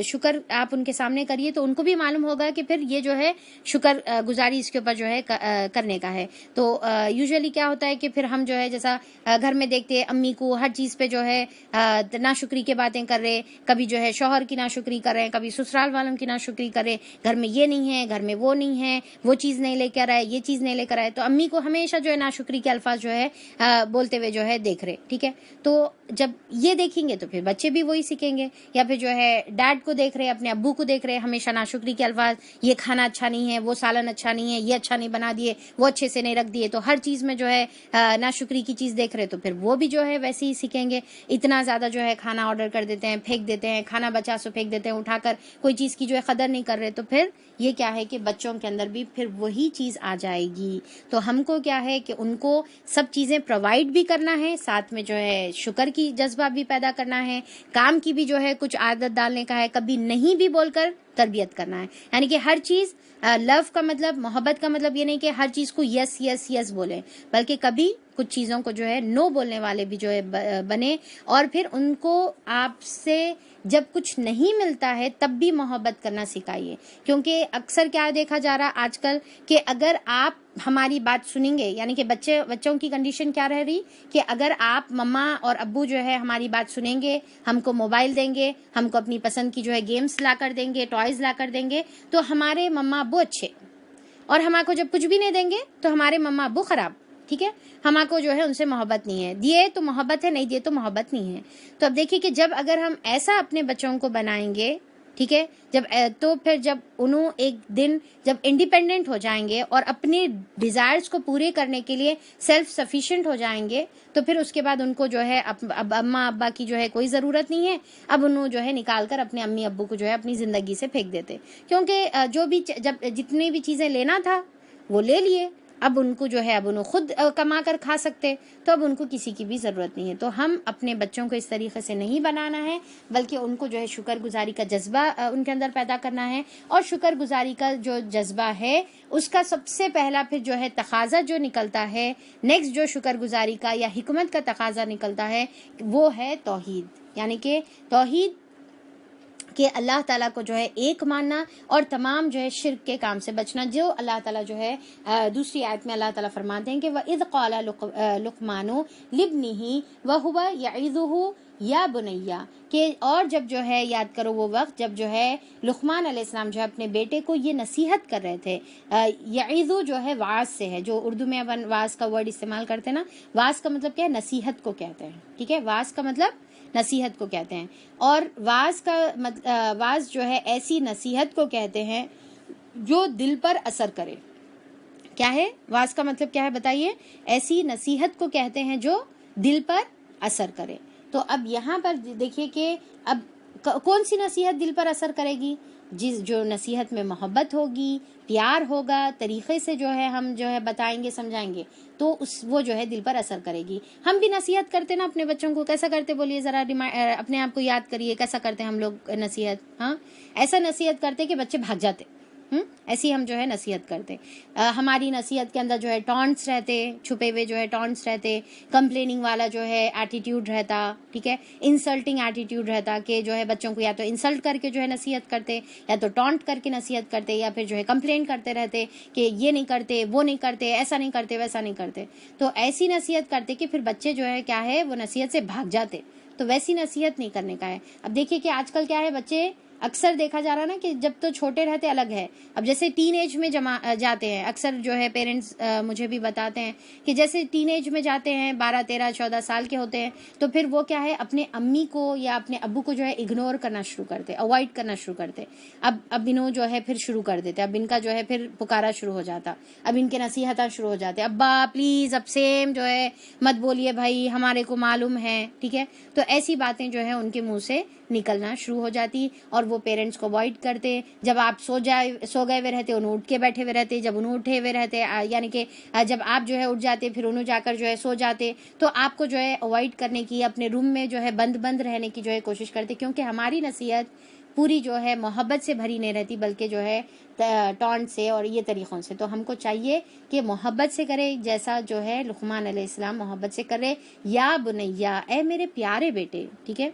Speaker 1: شکر آپ ان کے سامنے کریے, تو ان کو بھی معلوم ہوگا کہ پھر یہ جو ہے شکر گزاری اس کے اوپر جو ہے کرنے کا ہے. تو یوزلی کیا ہوتا ہے کہ پھر ہم جو ہے جیسا گھر میں دیکھتے ہیں امی کو ہر چیز پہ جو ہے ناشکری کے باتیں کر رہے, کبھی جو ہے شوہر کی ناشکری کر رہے ہیں, کبھی سسرال والوں کی ناشکری کر رہے, گھر میں یہ نہیں ہے, گھر میں وہ نہیں ہے, وہ چیز نہیں لے کر آئے, یہ چیز نہیں لے کر آئے, تو امی کو ہمیشہ جو ہے ناشکری کے الفاظ جو ہے بولتے ہوئے جو ہے دیکھ رہے, ٹھیک ہے. تو جب یہ دیکھیں گے تو پھر بچے بھی وہی سیکھیں گے. یا پھر جو ہے ڈیڈ کو دیکھ رہے, اپنے ابو کو دیکھ رہے, ہمیشہ ناشکری کے الفاظ, یہ کھانا اچھا نہیں ہے, وہ سالن اچھا نہیں ہے, یہ اچھا نہیں بنا دیے, وہ اچھے سے نہیں رکھ دیے, تو ہر چیز میں جو ہے ناشکری کی چیز دیکھ رہے, تو پھر وہ بھی جو ہے ویسے ہی سیکھیں گے. اتنا زیادہ جو ہے کھانا آرڈر کر دیتے ہیں, پھینک دیتے ہیں, کھانا بچا سو پھینک دیتے ہیں اٹھا کر, کوئی چیز کی جو ہے قدر نہیں کر رہے, تو پھر یہ کیا ہے کہ بچوں کے اندر بھی پھر وہی چیز آ جائے گی. تو ہم کو کیا ہے کہ ان کو سب چیزیں پرووائڈ بھی کرنا ہے, ساتھ میں جو ہے شکر کی جذبہ بھی پیدا کرنا ہے, کام کی بھی جو ہے کچھ عادت ڈالنے کا ہے, کبھی نہیں بھی بول کر تربیت کرنا ہے. یعنی کہ ہر چیز لو کا مطلب, محبت کا مطلب یہ نہیں کہ ہر چیز کو یس یس یس بولیں, بلکہ کبھی کچھ چیزوں کو جو ہے نو بولنے والے بھی جو ہے بنے. اور پھر ان کو آپ سے جب کچھ نہیں ملتا ہے تب بھی محبت کرنا سکھائیے, کیونکہ اکثر کیا دیکھا جا رہا آج کل کہ اگر آپ ہماری بات سنیں گے, یعنی کہ بچوں کی کنڈیشن کیا رہ رہی کہ اگر آپ مما اور ابو جو ہے ہماری بات سنیں گے, ہم کو موبائل دیں گے, ہم کو اپنی پسند کی جو ہے گیمز لا کر دیں گے, ٹوائز لا کر دیں گے, تو ہمارے مما ابو اچھے, اور ہمارے کو جب کچھ بھی نہیں دیں گے تو ہمارے مما ابو خراب, ٹھیک ہے. ہمارے کو جو ہے ان سے محبت نہیں ہے, دیے تو محبت ہے, نہیں دیے تو محبت نہیں ہے. تو اب دیکھیے کہ جب اگر ہم ایسا اپنے بچوں کو بنائیں گے, ٹھیک ہے, تو پھر جب انہوں ایک دن جب انڈیپینڈنٹ ہو جائیں گے اور اپنے ڈیزائرز کو پورے کرنے کے لیے سیلف سفیشینٹ ہو جائیں گے, تو پھر اس کے بعد ان کو جو ہے اب اماں ابا کی جو ہے کوئی ضرورت نہیں ہے. اب انہوں جو ہے نکال کر اپنے امی ابو کو جو ہے اپنی زندگی سے پھینک دیتے, کیونکہ جو بھی جب جتنی بھی چیزیں لینا تھا وہ لے لیے, اب ان کو جو ہے اب انہوں خود کما کر کھا سکتے، تو اب ان کو کسی کی بھی ضرورت نہیں ہے. تو ہم اپنے بچوں کو اس طریقے سے نہیں بنانا ہے، بلکہ ان کو جو ہے شکر گزاری کا جذبہ ان کے اندر پیدا کرنا ہے. اور شکر گزاری کا جو جذبہ ہے اس کا سب سے پہلا پھر جو ہے تقاضا جو نکلتا ہے، نیکسٹ جو شکر گزاری کا یا حکمت کا تقاضا نکلتا ہے وہ ہے توحید. یعنی کہ توحید کہ اللہ تعالیٰ کو جو ہے ایک ماننا اور تمام جو ہے شرک کے کام سے بچنا، جو اللہ تعالیٰ جو ہے دوسری آیت میں اللہ تعالیٰ فرماتے ہیں کہ وَإِذْ قَالَ لُقْمَانُ لِابْنِهِ وَهُوَ يَعِظُهُ یا بنیا، کہ اور جب جو ہے یاد کرو وہ وقت جب جو ہے لقمان علیہ السلام جو ہے اپنے بیٹے کو یہ نصیحت کر رہے تھے. یعظو جو ہے واعظ سے ہے، جو اردو میں اپن واعظ کا ورڈ استعمال کرتے ہیں نا، واعظ کا مطلب کیا ہے؟ نصیحت کو کہتے ہیں. ٹھیک ہے، واعظ کا مطلب نصیحت کو کہتے ہیں. اور واعظ جو ہے ایسی نصیحت کو کہتے ہیں جو دل پر اثر کرے. کیا ہے واعظ کا مطلب؟ کیا ہے بتائیے؟ ایسی نصیحت کو کہتے ہیں جو دل پر اثر کرے. تو اب یہاں پر دیکھیے کہ اب کون سی نصیحت دل پر اثر کرے گی؟ جو نصیحت میں محبت ہوگی، پیار ہوگا، طریقے سے جو ہے ہم جو ہے بتائیں گے، سمجھائیں گے، تو وہ جو ہے دل پر اثر کرے گی. ہم بھی نصیحت کرتے نا اپنے بچوں کو، کیسا کرتے بولیے ذرا، اپنے آپ کو یاد کریے کیسا کرتے ہم لوگ نصیحت. ہاں، ایسا نصیحت کرتے کہ بچے بھاگ جاتے. ایسی ہم جو ہے نصیحت کرتے. ہماری نصیحت کے اندر جو ہے ٹانٹس رہتے، چھپے ہوئے جو ہے ٹانٹس رہتے، کمپلیننگ والا جو ہے ایٹیٹیوڈ رہتا. ٹھیک ہے، انسلٹنگ ایٹیٹیوڈ رہتا کہ جو ہے بچوں کو یا تو انسلٹ کر کے جو ہے نصیحت کرتے، یا تو ٹانٹ کر کے نصیحت کرتے، یا پھر جو ہے کمپلین کرتے رہتے کہ یہ نہیں کرتے، وہ نہیں کرتے، ایسا نہیں کرتے، ویسا نہیں کرتے. تو ایسی نصیحت کرتے کہ پھر بچے جو ہے کیا ہے وہ نصیحت سے بھاگ جاتے. تو ویسی نصیحت نہیں کرنے کا ہے. اب دیکھیے کہ آج کل کیا ہے، بچے اکثر دیکھا جا رہا نا کہ جب تو چھوٹے رہتے الگ ہے، اب جیسے ٹین ایج میں جاتے ہیں، اکثر جو ہے پیرنٹس مجھے بھی بتاتے ہیں کہ جیسے ٹین ایج میں جاتے ہیں، 12 13 14 سال کے ہوتے ہیں، تو پھر وہ کیا ہے اپنے امی کو یا اپنے ابو کو جو ہے اگنور کرنا شروع کرتے، اوائڈ کرنا شروع کرتے. اب انہوں جو ہے پھر شروع کر دیتے، اب ان کا جو ہے پھر پکارا شروع ہو جاتا، اب ان کے نصیحتیں شروع ہو جاتے، ابا پلیز اب سیم جو ہے مت بولیے بھائی، ہمارے کو معلوم ہے. ٹھیک ہے، تو ایسی باتیں جو ہے ان کے منہ سے نکلنا شروع ہو جاتی اور وہ پیرنٹس کو اوائڈ کرتے. جب آپ سو گئے ہوئے رہتے، انہوں اٹھ کے بیٹھے ہوئے رہتے، جب انہوں اٹھے ہوئے رہتے، یعنی کہ جب آپ جو ہے اٹھ جاتے پھر انہوں جا کر جو ہے سو جاتے، تو آپ کو جو ہے اوائڈ کرنے کی، اپنے روم میں جو ہے بند رہنے کی جو ہے کوشش کرتے، کیونکہ ہماری نصیحت پوری جو ہے محبت سے بھری نہیں رہتی، بلکہ جو ہے ٹانٹ سے اور یہ طریقوں سے. تو ہم کو چاہیے کہ محبت سے کرے، جیسا جو ہے لقمان علیہ السلام محبت سے کرے. یا بنیا، اے میرے پیارے بیٹے. ٹھیک ہے،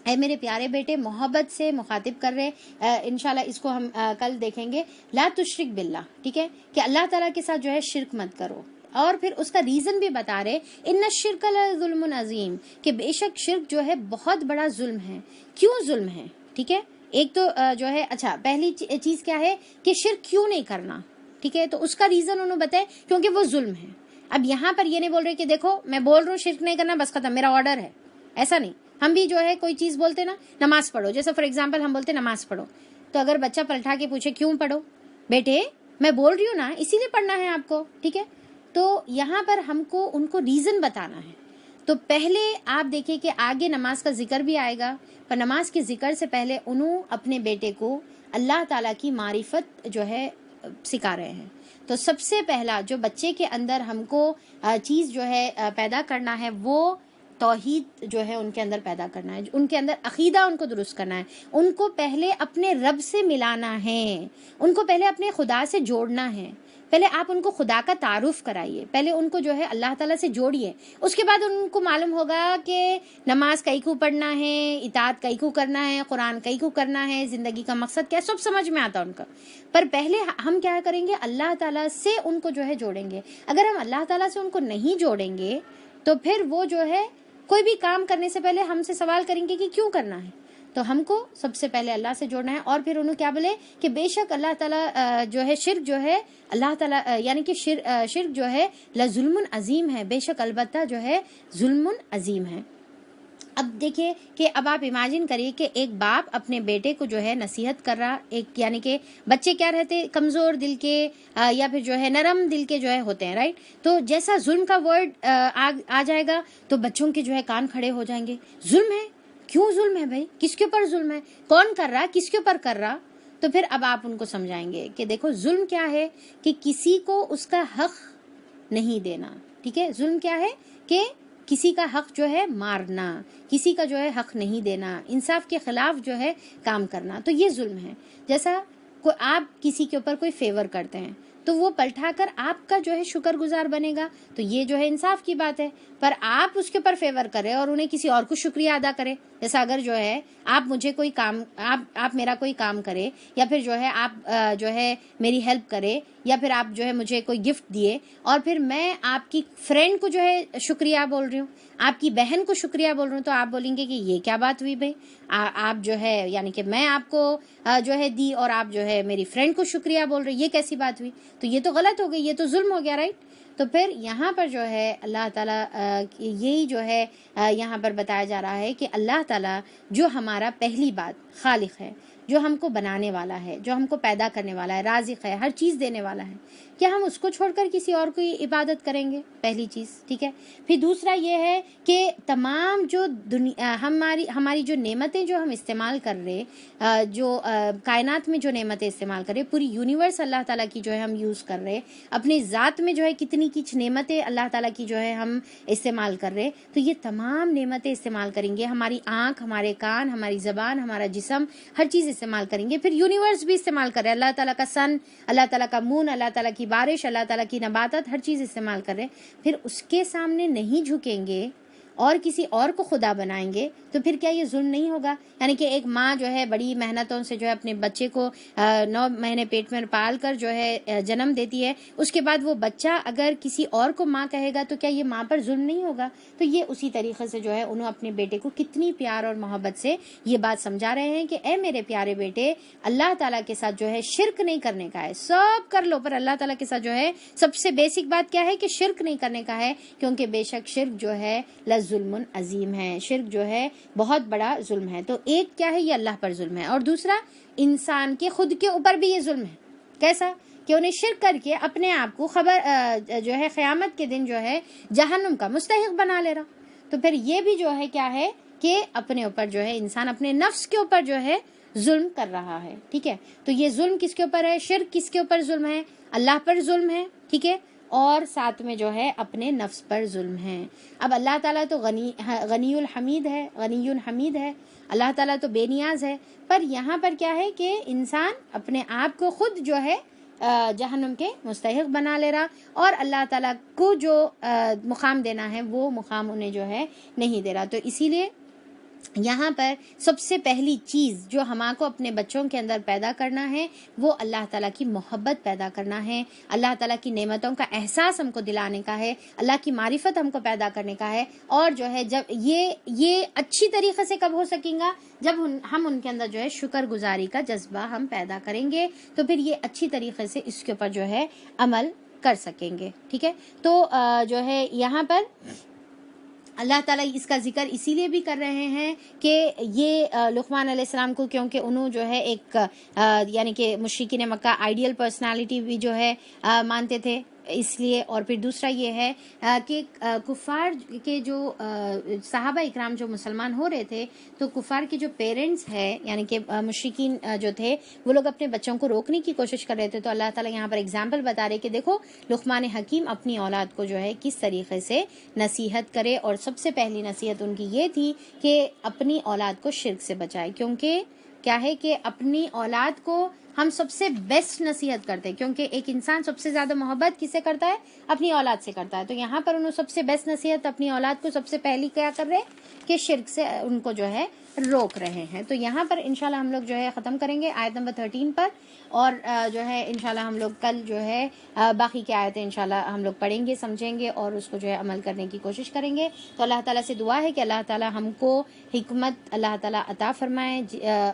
Speaker 1: اے میرے پیارے بیٹے، محبت سے مخاطب کر رہے. انشاءاللہ اس کو ہم کل دیکھیں گے. لا تشرک باللہ، ٹھیک ہے، کہ اللہ تعالیٰ کے ساتھ جو ہے شرک مت کرو. اور پھر اس کا ریزن بھی بتا رہے، ان الشرک لظلم عظیم، کہ بے شک شرک جو ہے بہت بڑا ظلم ہے. کیوں ظلم ہے؟ ٹھیک ہے، ایک تو جو ہے اچھا پہلی چیز کیا ہے کہ شرک کیوں نہیں کرنا. ٹھیک ہے، تو اس کا ریزن انہوں بتائے کیونکہ وہ ظلم ہے. اب یہاں پر یہ نہیں بول رہے کہ دیکھو میں بول رہا ہوں شرک نہیں کرنا بس ختم، میرا آرڈر ہے، ایسا نہیں. ہم بھی جو ہے کوئی چیز بولتے نا، نماز پڑھو، جیسے فار ایگزامپل ہم بولتے نماز پڑھو، تو اگر بچہ پلٹا کے پوچھے کیوں پڑھو، بیٹے میں بول رہی ہوں نا اسی لیے پڑھنا ہے آپ کو. ٹھیک ہے، تو یہاں پر ہم کو ان کو ریزن بتانا ہے. تو پہلے آپ دیکھیں کہ آگے نماز کا ذکر بھی آئے گا، پر نماز کے ذکر سے پہلے انہوں اپنے بیٹے کو اللہ تعالیٰ کی معرفت جو ہے سکھا رہے ہیں. تو سب سے پہلا جو بچے کے اندر ہم کو چیز جو ہے پیدا کرنا ہے وہ توحید جو ہے ان کے اندر پیدا کرنا ہے، ان کے اندر عقیدہ ان کو درست کرنا ہے. ان کو پہلے اپنے رب سے ملانا ہے، ان کو پہلے اپنے خدا سے جوڑنا ہے. پہلے آپ ان کو خدا کا تعارف کرائیے، پہلے ان کو جو ہے اللہ تعالیٰ سے جوڑیے. اس کے بعد ان کو معلوم ہوگا کہ نماز کئی کو پڑھنا ہے، اطاعت کئی کو کرنا ہے، قرآن کئی کو کرنا ہے، زندگی کا مقصد کیا، سب سمجھ میں آتا ان کا. پر پہلے ہم کیا کریں گے، اللہ تعالیٰ سے ان کو جو ہے جوڑیں گے. اگر ہم اللہ تعالیٰ سے ان کو نہیں جوڑیں گے تو پھر وہ جو ہے کوئی بھی کام کرنے سے پہلے ہم سے سوال کریں گے کہ کیوں کرنا ہے. تو ہم کو سب سے پہلے اللہ سے جوڑنا ہے. اور پھر انہوں کیا بولے کہ بے شک اللہ تعالیٰ جو ہے شرک جو ہے اللہ تعالیٰ یعنی کہ شرک جو ہے لظلم عظیم ہے، بے شک البتہ جو ہے ظلم عظیم ہے. اب دیکھیے کہ اب آپ امیجن کریے کہ ایک باپ اپنے بیٹے کو جو ہے نصیحت کر رہا، ایک یعنی کہ بچے کیا رہتے کمزور دل کے یا پھر جو ہے نرم دل کے جو ہے ہوتے ہیں، رائٹ. تو جیسا ظلم کا ورڈ آ جائے گا تو بچوں کے جو ہے کان کھڑے ہو جائیں گے. ظلم ہے، کیوں ظلم ہے بھائی، کس کے اوپر ظلم ہے، کون کر رہا، کس کے اوپر کر رہا. تو پھر اب آپ ان کو سمجھائیں گے کہ دیکھو ظلم کیا ہے، کہ کسی کو اس کا حق نہیں دینا، ٹھیک ہے. ظلم کیا ہے کہ کسی کا حق جو ہے مارنا، کسی کا جو ہے حق نہیں دینا، انصاف کے خلاف جو ہے کام کرنا، تو یہ ظلم ہے. جیسا آپ کسی کے اوپر کوئی فیور کرتے ہیں تو وہ پلٹا کر آپ کا جو ہے شکر گزار بنے گا، تو یہ جو ہے انصاف کی بات ہے. پر آپ اس کے اوپر فیور کریں اور انہیں کسی اور کو شکریہ ادا کریں. جیسا اگر جو ہے آپ مجھے کوئی کام، آپ میرا کوئی کام کرے، یا پھر جو ہے آپ جو ہے میری ہیلپ کرے، یا پھر آپ جو ہے مجھے کوئی گفٹ دیے، اور پھر میں آپ کی فرینڈ کو جو ہے شکریہ بول رہی ہوں، آپ کی بہن کو شکریہ بول رہی ہوں، تو آپ بولیں گے کہ یہ کیا بات ہوئی بھائی، آپ جو ہے یعنی کہ میں آپ کو جو ہے دی اور آپ جو ہے میری فرینڈ کو شکریہ بول رہے، یہ کیسی بات ہوئی؟ تو یہ تو غلط ہو گئی، یہ تو ظلم ہو گیا، رائٹ. تو پھر یہاں پر جو ہے اللہ تعالیٰ یہی جو ہے یہاں پر بتایا جا رہا ہے کہ اللہ تعالیٰ جو ہمارا پہلی بات خالق ہے، جو ہم کو بنانے والا ہے، جو ہم کو پیدا کرنے والا ہے، رازق ہے، ہر چیز دینے والا ہے، کیا ہم اس کو چھوڑ کر کسی اور کی عبادت کریں گے؟ پہلی چیز، ٹھیک ہے. پھر دوسرا یہ ہے کہ تمام جو ہماری جو نعمتیں جو ہم استعمال کر رہے، جو کائنات میں جو نعمتیں استعمال کر رہے، پوری یونیورس اللہ تعالیٰ کی جو ہے ہم یوز کر رہے، اپنی ذات میں جو ہے کتنی کچھ نعمتیں اللہ تعالیٰ کی جو ہے ہم استعمال کر رہے، تو یہ تمام نعمتیں استعمال کریں گے، ہماری آنکھ، ہمارے کان، ہماری زبان، ہمارا جسم، ہر چیز استعمال کریں گے. پھر یونیورس بھی استعمال کر رہے، اللہ تعالیٰ کا سن، اللہ تعالیٰ کا مون، اللہ تعالیٰ کی بارش، اللہ تعالیٰ کی نباتات، ہر چیز استعمال کر رہے. پھر اس کے سامنے نہیں جھکیں گے اور کسی اور کو خدا بنائیں گے، تو پھر کیا یہ ظلم نہیں ہوگا؟ یعنی کہ ایک ماں جو ہے بڑی محنتوں سے جو ہے اپنے بچے کو 9 مہینے پیٹ میں پال کر جو ہے جنم دیتی ہے، اس کے بعد وہ بچہ اگر کسی اور کو ماں کہے گا تو کیا یہ ماں پر ظلم نہیں ہوگا؟ تو یہ اسی طریقے سے جو ہے انہوں اپنے بیٹے کو کتنی پیار اور محبت سے یہ بات سمجھا رہے ہیں کہ اے میرے پیارے بیٹے، اللہ تعالیٰ کے ساتھ جو ہے شرک نہیں کرنے کا ہے، سب کر لو پر اللہ تعالیٰ کے ساتھ جو ہے سب سے بیسک بات کیا ہے کہ شرک نہیں کرنے کا ہے، کیونکہ بے شک شرک جو ہے ظلم عظیم ہے، شرک جو ہے بہت بڑا ظلم ہے. تو ایک کیا ہے، یہ اللہ پر ظلم ہے، اور دوسرا انسان کے خود کے اوپر بھی یہ ظلم ہے. کیسا؟ کہ انہیں شرک کر کے اپنے آپ کو جو ہے قیامت کے دن جو ہے جہنم کا مستحق بنا لے رہا. تو پھر یہ بھی جو ہے کیا ہے کہ اپنے اوپر جو ہے انسان اپنے نفس کے اوپر جو ہے ظلم کر رہا ہے. ٹھیک ہے، تو یہ ظلم کس کے اوپر ہے؟ شرک کس کے اوپر ظلم ہے؟ اللہ پر ظلم ہے. ٹھیک ہے، اور ساتھ میں جو ہے اپنے نفس پر ظلم ہے. اب اللہ تعالیٰ تو غنی الحمید ہے، اللہ تعالیٰ تو بے نیاز ہے، پر یہاں پر کیا ہے کہ انسان اپنے آپ کو خود جو ہے جہنم کے مستحق بنا لے رہا، اور اللہ تعالیٰ کو جو مقام دینا ہے وہ مقام انہیں جو ہے نہیں دے رہا. تو اسی لیے یہاں پر سب سے پہلی چیز جو ہمارے کو اپنے بچوں کے اندر پیدا کرنا ہے وہ اللہ تعالیٰ کی محبت پیدا کرنا ہے، اللہ تعالیٰ کی نعمتوں کا احساس ہم کو دلانے کا ہے، اللہ کی معرفت ہم کو پیدا کرنے کا ہے. اور جو ہے جب یہ اچھی طریقے سے کب ہو سکیں گا؟ جب ہم ان کے اندر جو ہے شکر گزاری کا جذبہ ہم پیدا کریں گے، تو پھر یہ اچھی طریقے سے اس کے اوپر جو ہے عمل کر سکیں گے. ٹھیک ہے، تو جو ہے یہاں پر اللہ تعالیٰ اس کا ذکر اسی لیے بھی کر رہے ہیں کہ یہ لقمان علیہ السلام کو، کیونکہ انہوں جو ہے ایک یعنی کہ مشرکین مکہ آئیڈیل پرسنالٹی بھی جو ہے مانتے تھے، اس لیے. اور پھر دوسرا یہ ہے کہ کفار کے جو صحابہ اکرام جو مسلمان ہو رہے تھے، تو کفار کے جو پیرنٹس ہیں یعنی کہ مشرکین جو تھے، وہ لوگ اپنے بچوں کو روکنے کی کوشش کر رہے تھے. تو اللہ تعالیٰ یہاں پر اگزامپل بتا رہے کہ دیکھو لقمان حکیم اپنی اولاد کو جو ہے کس طریقے سے نصیحت کرے، اور سب سے پہلی نصیحت ان کی یہ تھی کہ اپنی اولاد کو شرک سے بچائے. کیونکہ کیا ہے کہ اپنی اولاد کو ہم سب سے بیسٹ نصیحت کرتے ہیں، کیونکہ ایک انسان سب سے زیادہ محبت کس سے کرتا ہے؟ اپنی اولاد سے کرتا ہے. تو یہاں پر انہوں سب سے بیسٹ نصیحت اپنی اولاد کو سب سے پہلی کیا کر رہے کہ شرک سے ان کو جو ہے روک رہے ہیں. تو یہاں پر انشاءاللہ ہم لوگ جو ہے ختم کریں گے آیت نمبر 13 پر، اور جو ہے انشاءاللہ ہم لوگ کل جو ہے باقی کی آیتیں انشاءاللہ ہم لوگ پڑھیں گے، سمجھیں گے اور اس کو جو ہے عمل کرنے کی کوشش کریں گے. تو اللہ تعالیٰ سے دعا ہے کہ اللہ تعالیٰ ہم کو حکمت اللہ تعالیٰ عطا فرمائے.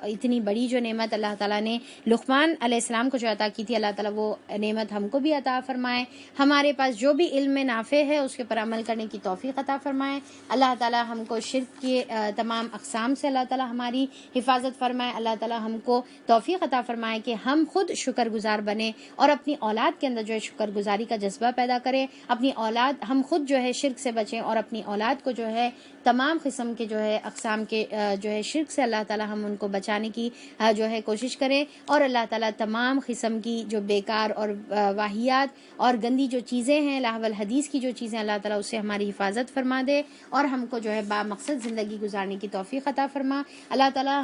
Speaker 1: اتنی بڑی جو نعمت اللہ تعالیٰ نے لقمان علیہ السلام کو جو عطا کی تھی، اللہ تعالیٰ وہ نعمت ہم کو بھی عطا فرمائے. ہمارے پاس جو بھی علم نافع ہے اس کے پر عمل کرنے کی توفیق عطا فرمائے. اللہ تعالیٰ ہم کو شرک کے تمام اقسام سے اللہ تعالیٰ ہماری حفاظت فرمائے، اللہ تعالیٰ ہم کو توفیق عطا فرمائے کہ ہم خود شکر گزار بنیں اور اپنی اولاد کے اندر جو ہے شکر گزاری کا جذبہ پیدا کریں، اپنی اولاد ہم خود جو ہے شرک سے بچیں اور اپنی اولاد کو جو ہے تمام قسم کے جو ہے اقسام کے جو ہے شرک سے اللہ تعالیٰ ہم ان کو بچانے کی جو ہے کوشش کریں، اور اللہ تعالیٰ تمام قسم کی جو بیکار اور واہیات اور گندی جو چیزیں ہیں، لہو الحدیث کی جو چیزیں، اللہ تعالیٰ اس سے ہماری حفاظت فرما دے اور ہم کو جو ہے با مقصد زندگی گزارنے کی توفیق عطا فرما۔ اللہ تعالیٰ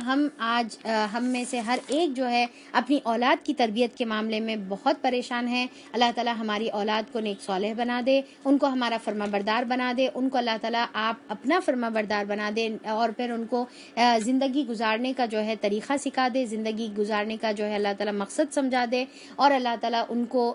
Speaker 1: ہم میں سے ہر ایک جو ہے اپنی اولاد کی تربیت کے معاملے میں بہت پریشان ہے، اللہ تعالیٰ ہماری اولاد کو نیک صالح بنا دے، ان کو ہمارا فرما بردار بنا دے، ان کو اللہ تعالیٰ آپ اپنا فرما بردار بنا دے، اور پھر ان کو زندگی گزارنے کا جو ہے طریقہ سکھا دے، زندگی گزارنے کا جو ہے اللہ تعالیٰ مقصد سمجھا دے، اور اللہ تعالیٰ ان کو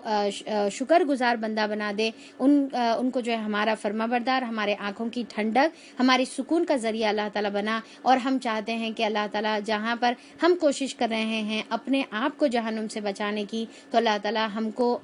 Speaker 1: شکر گزار بندہ بنا دے، ان کو جو ہے ہمارا فرما بردار، ہمارے آنکھوں کی ٹھنڈک، ہماری سکون کا ذریعہ اللہ تعالیٰ بنا۔ اور ہم چاہتے ہیں کہ اللہ تعالیٰ جہاں پر ہم کوشش کر رہے ہیں اپنے آپ کو جہنم سے بچانے کی، تو اللہ تعالیٰ ہم کو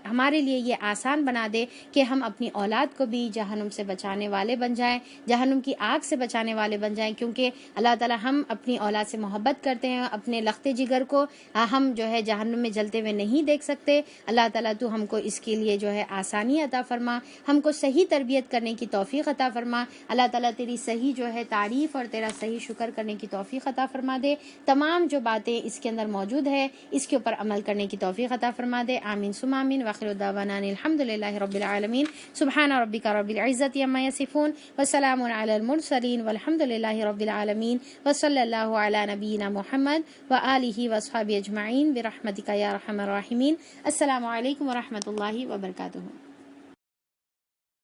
Speaker 1: ہمارے لیے یہ آسان بنا دے کہ ہم اپنی اولاد کو بھی جہنم سے بچانے والے بن جائیں، جہنم کی آگ سے بچانے والے بن جائیں، کیونکہ اللہ تعالیٰ ہم اپنی اولاد سے محبت کرتے ہیں، اپنے لخت جگر کو ہم جو ہے جہنم میں جلتے ہوئے نہیں دیکھ سکتے۔ اللہ تعالیٰ تو ہم کو اس کے لیے جو ہے آسانی عطا فرما، ہم کو صحیح تربیت کرنے کی توفیق عطا فرما۔ اللہ تعالیٰ تیری صحیح جو ہے تعریف اور تیرا صحیح شکر کرنے کی توفیق عطا فرما دے، تمام جو باتیں اس کے اندر موجود ہے اس کے اوپر عمل کرنے کی توفیق عطا فرما دے۔ آمین ثم آمین، وآخر دعوانا الحمد للہ رب العالمین، سبحان ربک رب العزۃ عما یصفون، وسلام علی المرسلین، والحمد للہ رب العالمین، وصلی اللہ علی نبینا محمد وآلہ وصحبہ اجمعین برحمتک یا ارحم الراحمین۔ السلام علیکم ورحمۃ اللہ وبرکاتہ۔